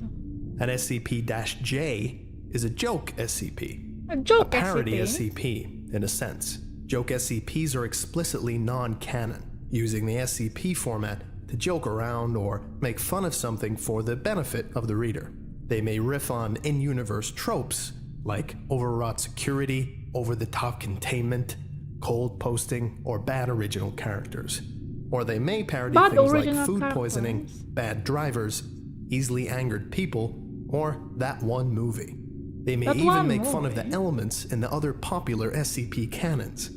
An SCP-J is a joke SCP. A joke A parody SCP? SCP, in a sense. Joke SCPs are explicitly non-canon, using the SCP format to joke around or make fun of something for the benefit of the reader. They may riff on in-universe tropes, like overwrought security, over-the-top containment, cold posting, or bad original characters. Or they may parody things like food poisoning, bad drivers, easily angered people, or that one movie. They may even make fun of the elements in the other popular SCP canons.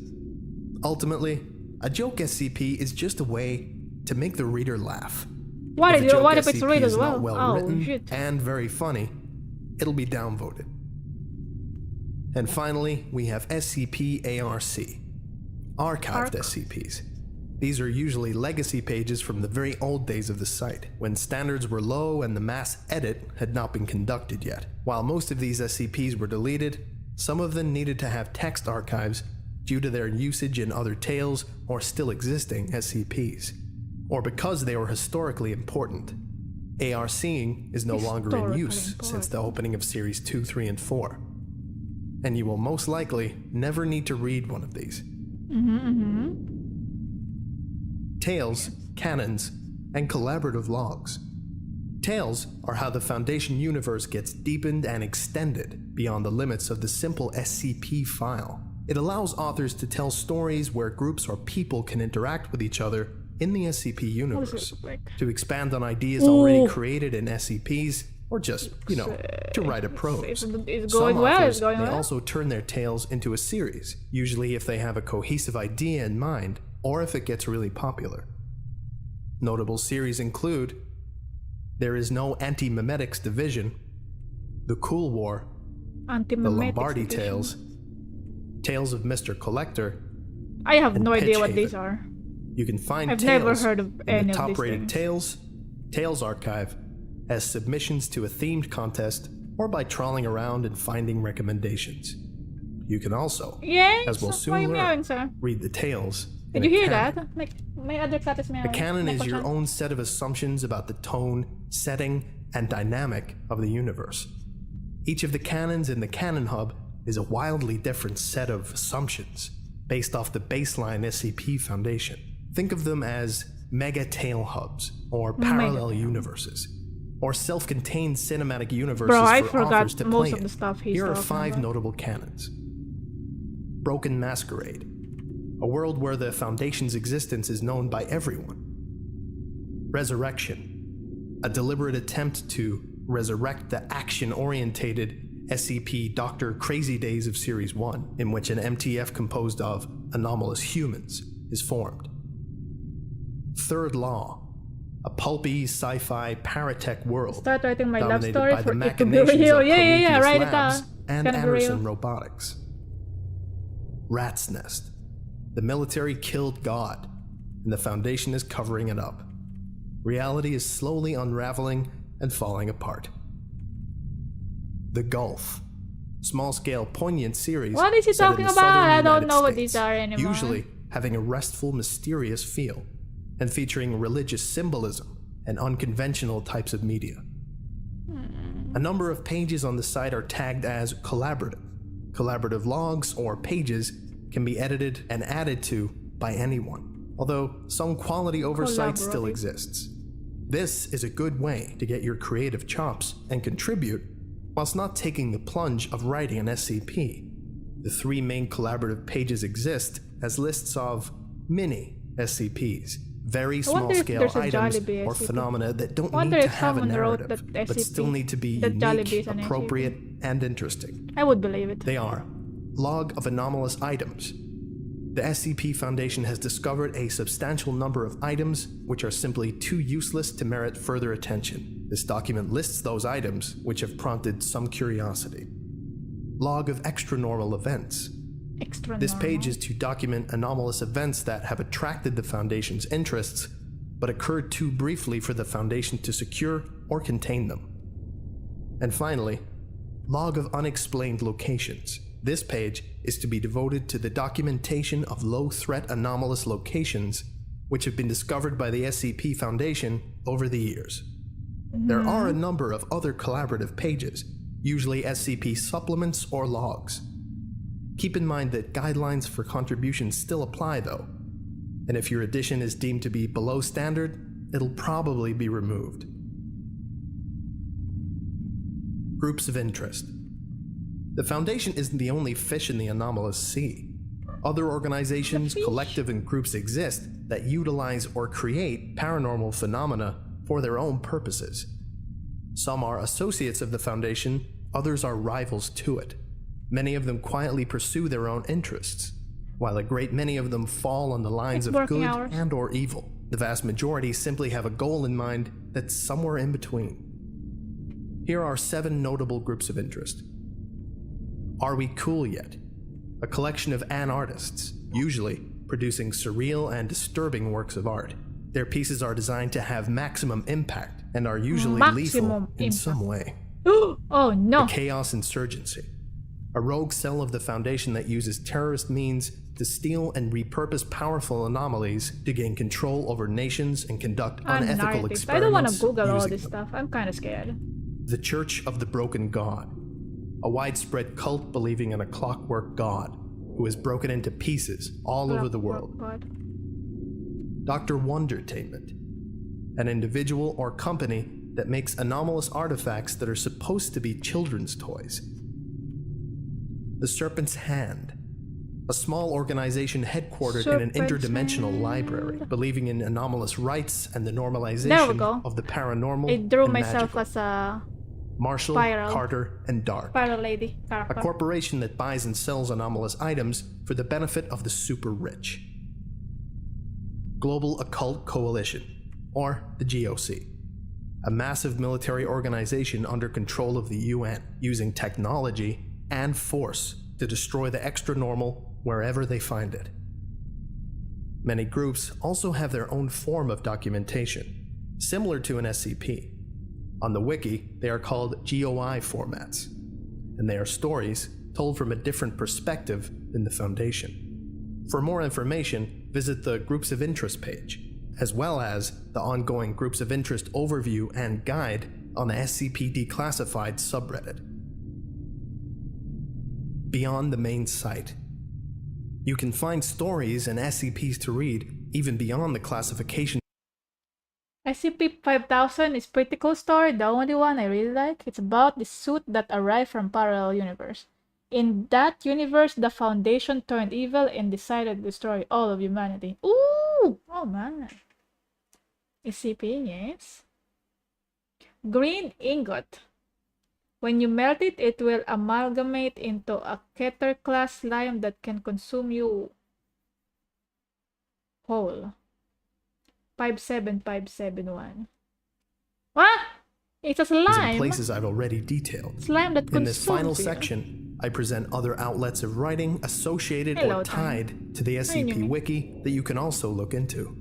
Ultimately, a joke SCP is just a way to make the reader laugh. What if it's read as is well? not well written Shit. and very funny, it'll be downvoted. And finally, we have SCP-ARC, archived SCPs. These are usually legacy pages from the very old days of the site, when standards were low and the mass edit had not been conducted yet. While most of these SCPs were deleted, some of them needed to have text archives due to their usage in other tales or still existing SCPs, or because they were historically important. ARCing is no longer in use since the opening of Series 2, 3, and 4, and you will most likely never need to read one of these. Tales, canons, and collaborative logs. Tales are how the Foundation universe gets deepened and extended beyond the limits of the simple SCP file. It allows authors to tell stories where groups or people can interact with each other in the SCP universe, to expand on ideas already created in SCPs, or just, to write a prose. Some authors may also turn their tales into a series, usually if they have a cohesive idea in mind, or if it gets really popular. Notable series include There Is No Anti-Memetics Division, The Cool War, The Lombardi Tales, Tales of Mr. Collector. I have no idea what these are. You can find I've Tales never heard of any in the of these top-rated things. Tales archive as submissions to a themed contest, or by trawling around and finding recommendations. You can also, as we'll soon learn, read the tales. Did you hear that? Like, my other cat is meowing. A canon is your own set of assumptions about the tone, setting, and dynamic of the universe. Each of the canons in the Canon Hub is a wildly different set of assumptions based off the baseline SCP Foundation. Think of them as mega tale hubs, or parallel universes, or self-contained cinematic universes for authors to play in. Here are 5 notable canons. Broken Masquerade, a world where the Foundation's existence is known by everyone. Resurrection, a deliberate attempt to resurrect the action-orientated SCP Dr. Crazy Days of Series 1, in which an MTF composed of anomalous humans is formed. Third Law, a pulpy sci-fi paratech world Start writing my love dominated story by for the it to be machinations real. of Prometheus Write it Labs down. and Can be Anderson real. Robotics. Rat's Nest, the military killed God, and the Foundation is covering it up. Reality is slowly unraveling and falling apart. The Gulf, small-scale poignant series. What is he set in talking the about? southern I don't United know what States, these are anymore. Usually having a restful, mysterious feel, and featuring religious symbolism and unconventional types of media. A number of pages on the site are tagged as collaborative. Collaborative logs or pages can be edited and added to by anyone, although some quality oversight still exists. This is a good way to get your creative chops and contribute whilst not taking the plunge of writing an SCP. The 3 main collaborative pages exist as lists of mini SCPs, very small-scale items or phenomena that don't need to have a narrative, but still need to be unique, appropriate, and interesting. I would believe it. They are Log of Anomalous Items. The SCP Foundation has discovered a substantial number of items which are simply too useless to merit further attention. This document lists those items which have prompted some curiosity. Log of Extranormal Events. This page is to document anomalous events that have attracted the Foundation's interests, but occurred too briefly for the Foundation to secure or contain them. And finally, Log of Unexplained Locations. This page is to be devoted to the documentation of low-threat anomalous locations which have been discovered by the SCP Foundation over the years. There are a number of other collaborative pages, usually SCP supplements or logs. Keep in mind that guidelines for contributions still apply though, and if your edition is deemed to be below standard, it'll probably be removed. Groups of interest. The Foundation isn't the only fish in the anomalous sea. Other organizations, collective, and groups exist that utilize or create paranormal phenomena for their own purposes. Some are associates of the Foundation, others are rivals to it. Many of them quietly pursue their own interests, while a great many of them fall on the lines of good and or evil. The vast majority simply have a goal in mind that's somewhere in between. Here are 7 notable groups of interest. Are We Cool Yet? A collection of an artists, usually producing surreal and disturbing works of art. Their pieces are designed to have maximum impact and are usually lethal in some way. Oh no! The Chaos Insurgency, a rogue cell of the Foundation that uses terrorist means to steal and repurpose powerful anomalies to gain control over nations and conduct unethical experiments. I don't want to Google all this stuff. I'm kind of scared. The Church of the Broken God, a widespread cult believing in a clockwork god who is broken into pieces all over the world. Dr. Wondertainment, an individual or company that makes anomalous artifacts that are supposed to be children's toys. The Serpent's Hand, a small organization headquartered in an interdimensional library, believing in anomalous rights and the normalization of the paranormal. I drew and myself magical. as a Marshall, spiral. Carter, and Dark, spiral lady a character. corporation that buys and sells anomalous items for the benefit of the super rich. Global Occult Coalition, or the GOC, a massive military organization under control of the UN, using technology and force to destroy the extra-normal wherever they find it. Many groups also have their own form of documentation, similar to an SCP. On the wiki, they are called GOI formats, and they are stories told from a different perspective than the Foundation. For more information, visit the Groups of Interest page, as well as the ongoing Groups of Interest overview and guide on the SCP Declassified subreddit. Beyond the main site, you can find stories and SCPs to read even beyond the classification. SCP-5000 is pretty cool story, the only one I really like. It's about the suit that arrived from parallel universe. In that universe, the Foundation turned evil and decided to destroy all of humanity. Ooh! Oh man. SCP, yes. Green ingot. When you melt it, it will amalgamate into a Keter-class slime that can consume you whole. 57571. What? It's a slime! In places I've already detailed. Slime that In this final consumes you. section, I present other outlets of writing associated or tied to the SCP Wiki that you can also look into.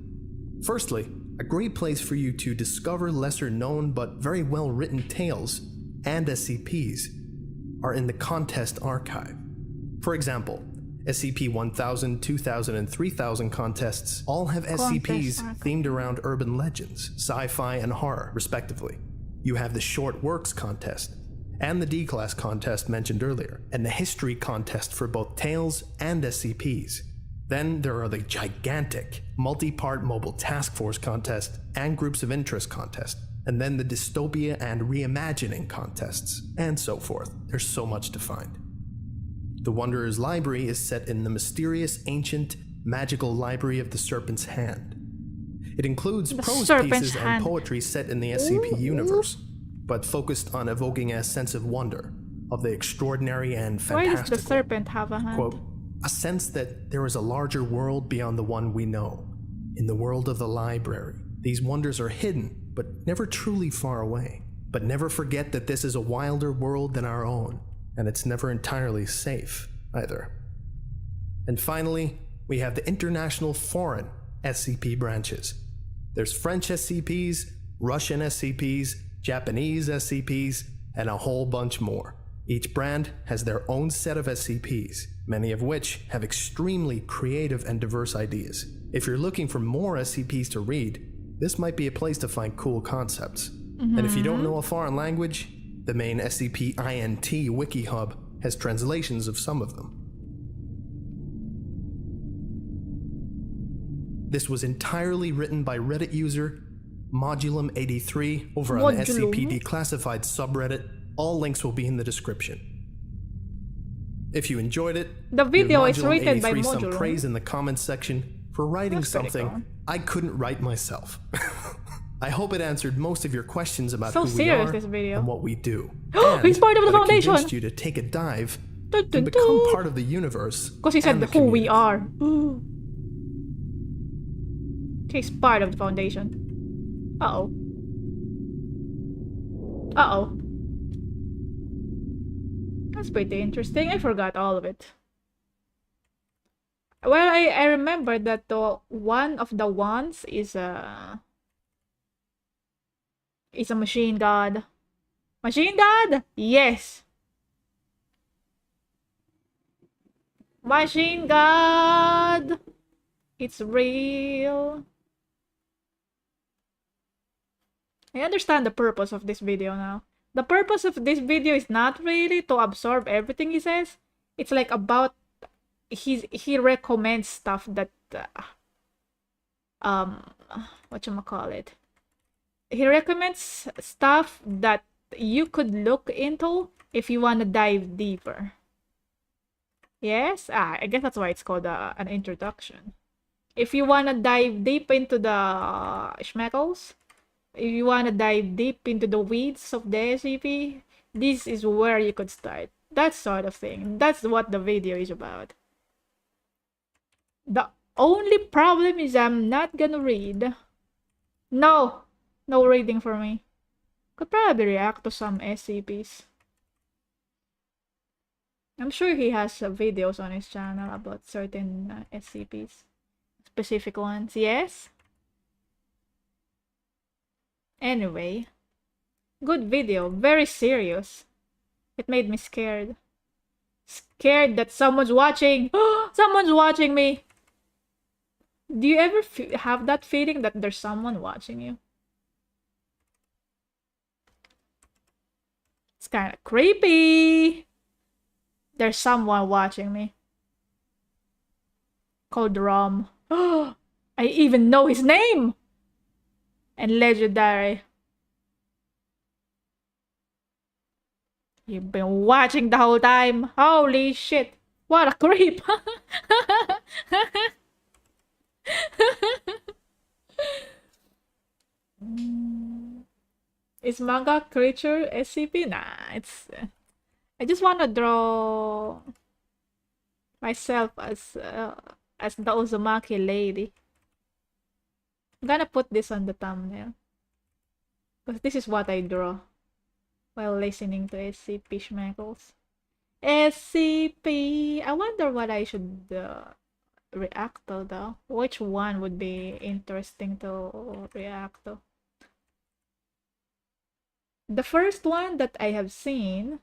Firstly, a great place for you to discover lesser known but very well written tales and SCPs are in the Contest Archive. For example, SCP-1000, 2000, and 3000 contests all have SCPs themed around urban legends, sci-fi, and horror, respectively. You have the Short Works contest, and the D-Class contest mentioned earlier, and the History contest for both tales and SCPs. Then there are the gigantic, multi-part Mobile Task Force contest and Groups of Interest contest, and then the Dystopia and Reimagining contests, and so forth. There's so much to find. The Wanderer's Library is set in the mysterious, ancient, magical Library of the Serpent's Hand. It includes prose pieces and poetry set in the SCP universe, but focused on evoking a sense of wonder, of the extraordinary and fantastical. Why does the serpent have a hand? Quote, a sense that there is a larger world beyond the one we know. In the world of the library, these wonders are hidden, but never truly far away. But never forget that this is a wilder world than our own, and it's never entirely safe, either. And finally, we have the international foreign SCP branches. There's French SCPs, Russian SCPs, Japanese SCPs, and a whole bunch more. Each brand has their own set of SCPs, many of which have extremely creative and diverse ideas. If you're looking for more SCPs to read, this might be a place to find cool concepts. And if you don't know a foreign language, the main SCP-INT Wiki Hub has translations of some of them. This was entirely written by Reddit user Modulum83 over on the SCP Declassified subreddit. All links will be in the description. If you enjoyed it, the video is give rated by Modulum83 Modulum. some praise in the comments section for writing something I couldn't write myself. I hope it answered most of your questions about who we are and what we do. He's part of the Foundation! It convinced you to take a dive and become part of the universe. Because he said who we are. He's part of the Foundation. Uh-oh. Uh-oh. That's pretty interesting. I forgot all of it. Well, I remember that the one of the ones is a machine god. Machine god? Yes. Machine god. It's real. I understand the purpose of this video now. The purpose of this video is not really to absorb everything he says. It's like about he recommends stuff that whatchamacallit. He recommends stuff that you could look into if you want to dive deeper. Yes? I guess that's why it's called an introduction. If you want to dive deep into the schmeckles, if you want to dive deep into the weeds of the SCP, this is where you could start. That sort of thing. That's what the video is about. The only problem is I'm not gonna read. No! No reading for me. Could probably react to some SCPs. I'm sure he has videos on his channel about certain SCPs. Specific ones, yes? Anyway. Good video. Very serious. It made me scared. Scared that someone's watching. Someone's watching me. Do you ever have that feeling that there's someone watching you? It's kind of creepy. There's someone watching me. Called Rom. I even know his name! And legendary. You've been watching the whole time. Holy shit. What a creep. Is manga creature SCP? Nah, it's... I just want to draw myself as the Uzumaki lady. I'm gonna put this on the thumbnail. Because this is what I draw while listening to SCP Schmeckles. SCP! I wonder what I should react to though. Which one would be interesting to react to? The first one that I have seen,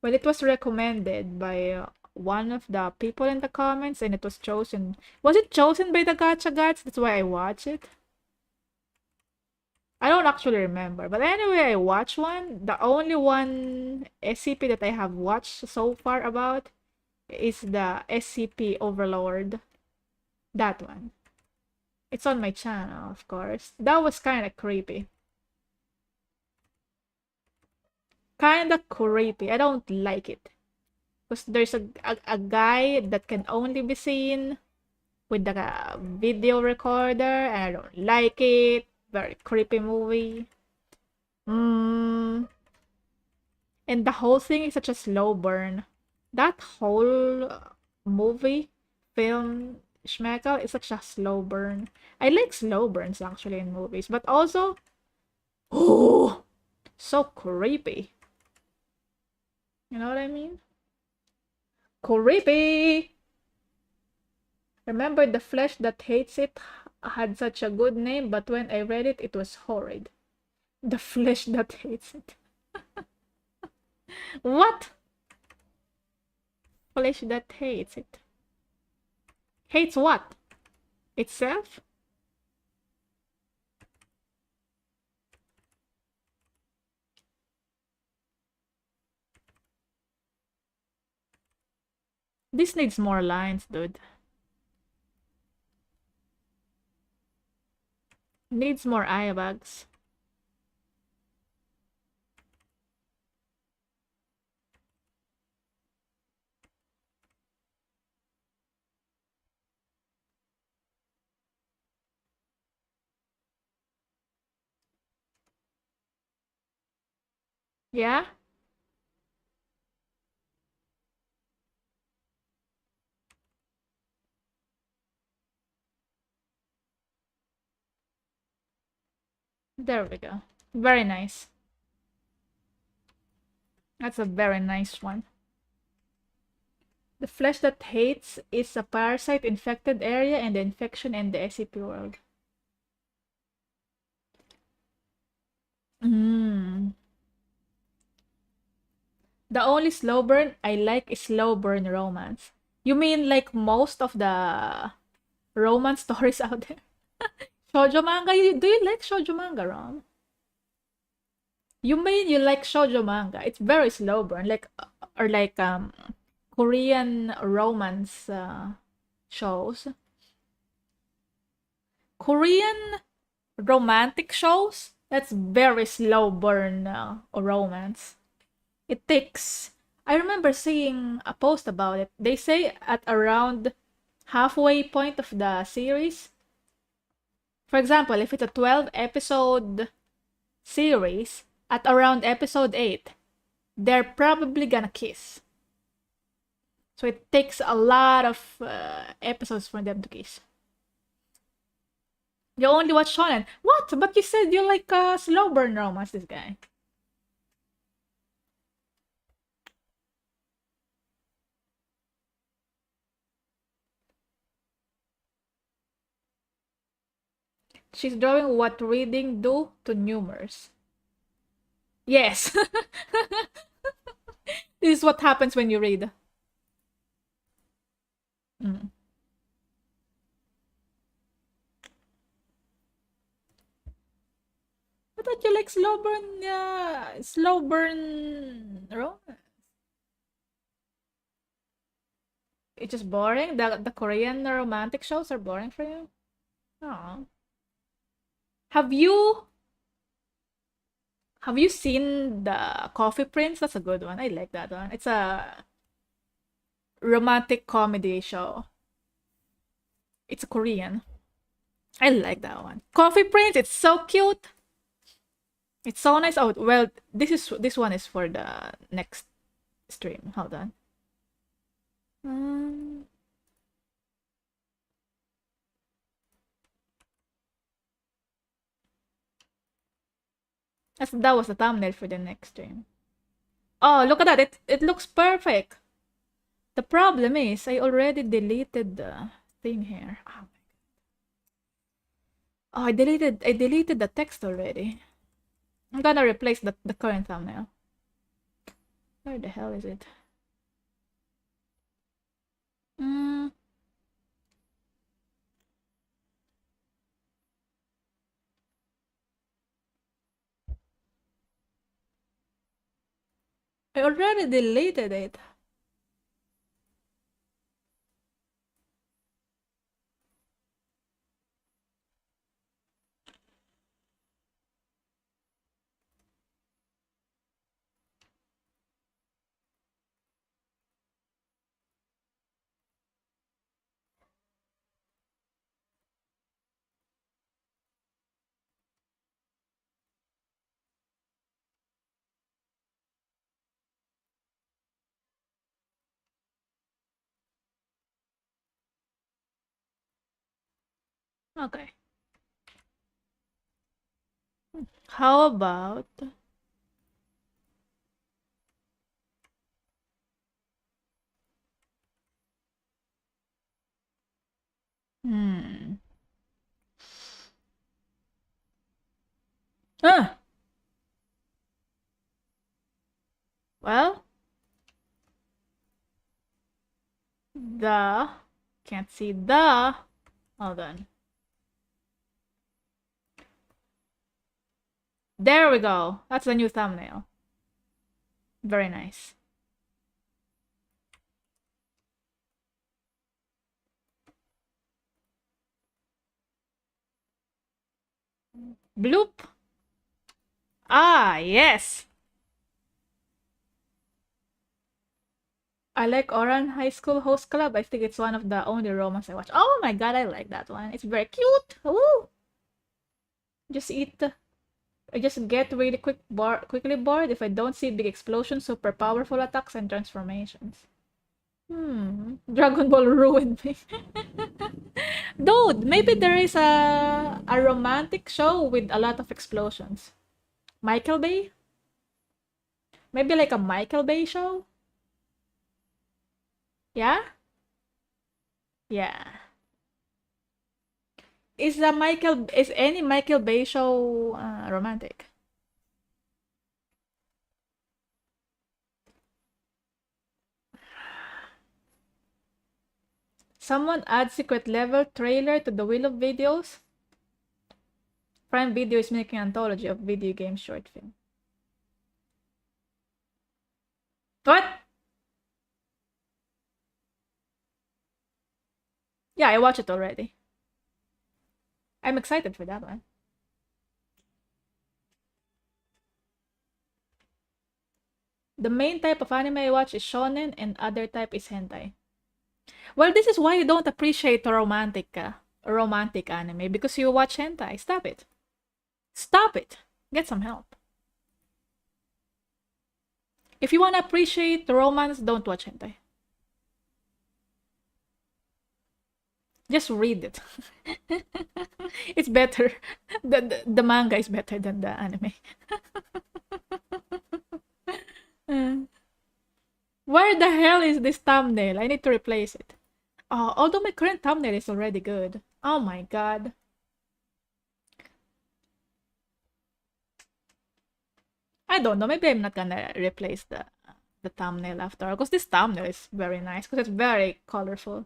well, it was recommended by one of the people in the comments and it was chosen. Was it chosen by the Gacha Gods? That's why I watched it. I don't actually remember. But anyway, I watched one. The only one SCP that I have watched so far about is the SCP Overlord. That one. It's on my channel, of course. That was kind of creepy. Kind of creepy. I don't like it. Because there's a guy that can only be seen with the video recorder and I don't like it. Very creepy movie. And the whole thing is such a slow burn. That whole movie, film, schmeckle is such a slow burn. I like slow burns actually in movies, but also, oh, so creepy. You know what I mean? Creepy! Remember, The Flesh That Hates It had such a good name, but when I read it, it was horrid. The Flesh That Hates It. What? Flesh that hates it. Hates what? Itself? This needs more lines, dude. Needs more eye bags. Yeah? There we go. Very nice. That's a very nice one. The flesh that hates is a parasite infected area and the infection in the SCP world. The only slow burn I like is slow burn romance. You mean like most of the romance stories out there? Shoujo manga? Do you like shoujo manga, Rom? You mean you like shoujo manga? It's very slow burn, like or like Korean romance shows. Korean romantic shows? That's very slow burn romance. It takes. I remember seeing a post about it. They say at around halfway point of the series. For example, if it's a 12 episode series, at around episode 8, they're probably gonna kiss. So it takes a lot of episodes for them to kiss. You only watch shonen. What? But you said you like slow burn romance, this guy. She's drawing what reading do to numerous. Yes. This is what happens when you read. I thought you like slow burn romance. It's just boring? The Korean romantic shows are boring for you? Oh. Have you seen the Coffee Prince? That's a good one. I like that one. It's a romantic comedy show. It's a Korean. I like that one. Coffee Prince, it's so cute. It's so nice. Oh, well, this one is for the next stream. Hold on. That was the thumbnail for the next stream. Oh, look at that. It looks perfect. The problem is I already deleted the thing here. Oh my god. Oh, I deleted the text already. I'm gonna replace the current thumbnail. Where the hell is it? I already deleted it. Okay. How about well, can't see the. Hold on. There we go. That's the new thumbnail. Very nice. Bloop. Ah, yes. I like Oran High School Host Club. I think it's one of the only romance I watch. Oh my god, I like that one. It's very cute. Woo! I just get really quickly bored if I don't see big explosions, super powerful attacks, and transformations. Dragon Ball ruined me. Dude, maybe there is a romantic show with a lot of explosions. Michael Bay? Maybe like a Michael Bay show? Yeah? Yeah. Is any Michael Bay show romantic? Someone add secret level trailer to the wheel of videos? Prime Video is making an anthology of video game short film. What? Yeah, I watched it already. I'm excited for that one. The main type of anime I watch is shonen and other type is hentai. Well, this is why you don't appreciate romantic anime, because you watch hentai. Stop it. Stop it. Get some help. If you want to appreciate romance, don't watch hentai. Just read it. It's better. The manga is better than the anime. Where the hell is this thumbnail? I need to replace it. Although my current thumbnail is already good. Oh my god. I don't know. Maybe I'm not gonna replace the thumbnail after all, because this thumbnail is very nice, because it's very colorful.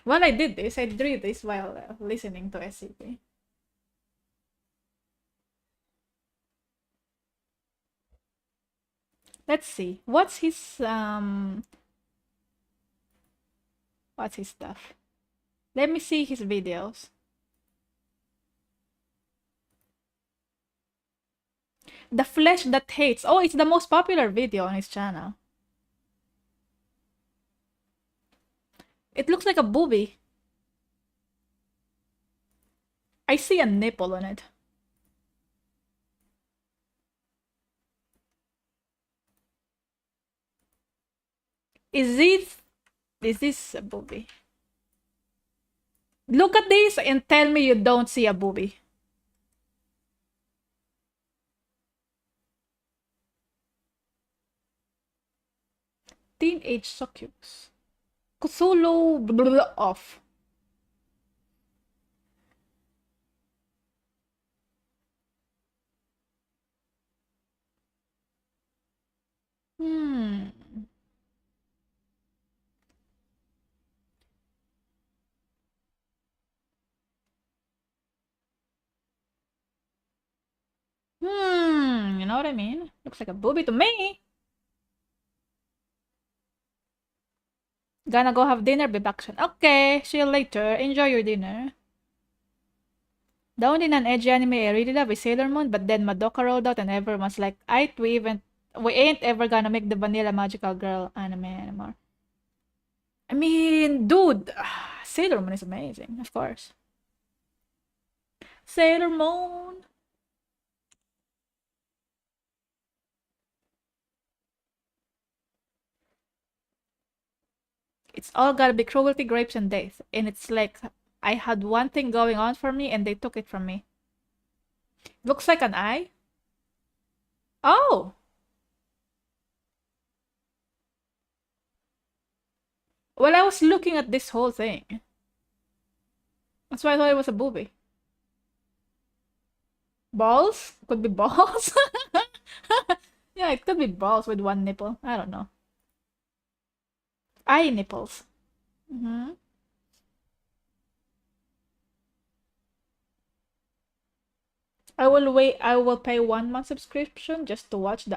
When I did this, I drew this while listening to SCP. Let's see. What's his stuff? Let me see his videos. The Flesh That Hates. Oh, it's the most popular video on his channel. It looks like a boobie. I see a nipple on it. Is this a boobie? Look at this and tell me you don't see a boobie. Teenage succubus. Solo off. Hmm. You know what I mean? Looks like a boobie to me. Gonna go have dinner, be back soon. Okay, see you later. Enjoy your dinner. The only non-edgy anime I really love is Sailor Moon, but then Madoka rolled out and everyone's like, we ain't ever gonna make the vanilla magical girl anime anymore. I mean, dude, Sailor Moon is amazing, of course. Sailor Moon. It's all gotta be cruelty, grapes, and death. And it's like, I had one thing going on for me and they took it from me. Looks like an eye. Oh! Well, I was looking at this whole thing. That's why I thought it was a boobie. Balls? Could be balls? Yeah, it could be balls with one nipple. I don't know. Eye nipples. I will pay 1 month subscription just to watch the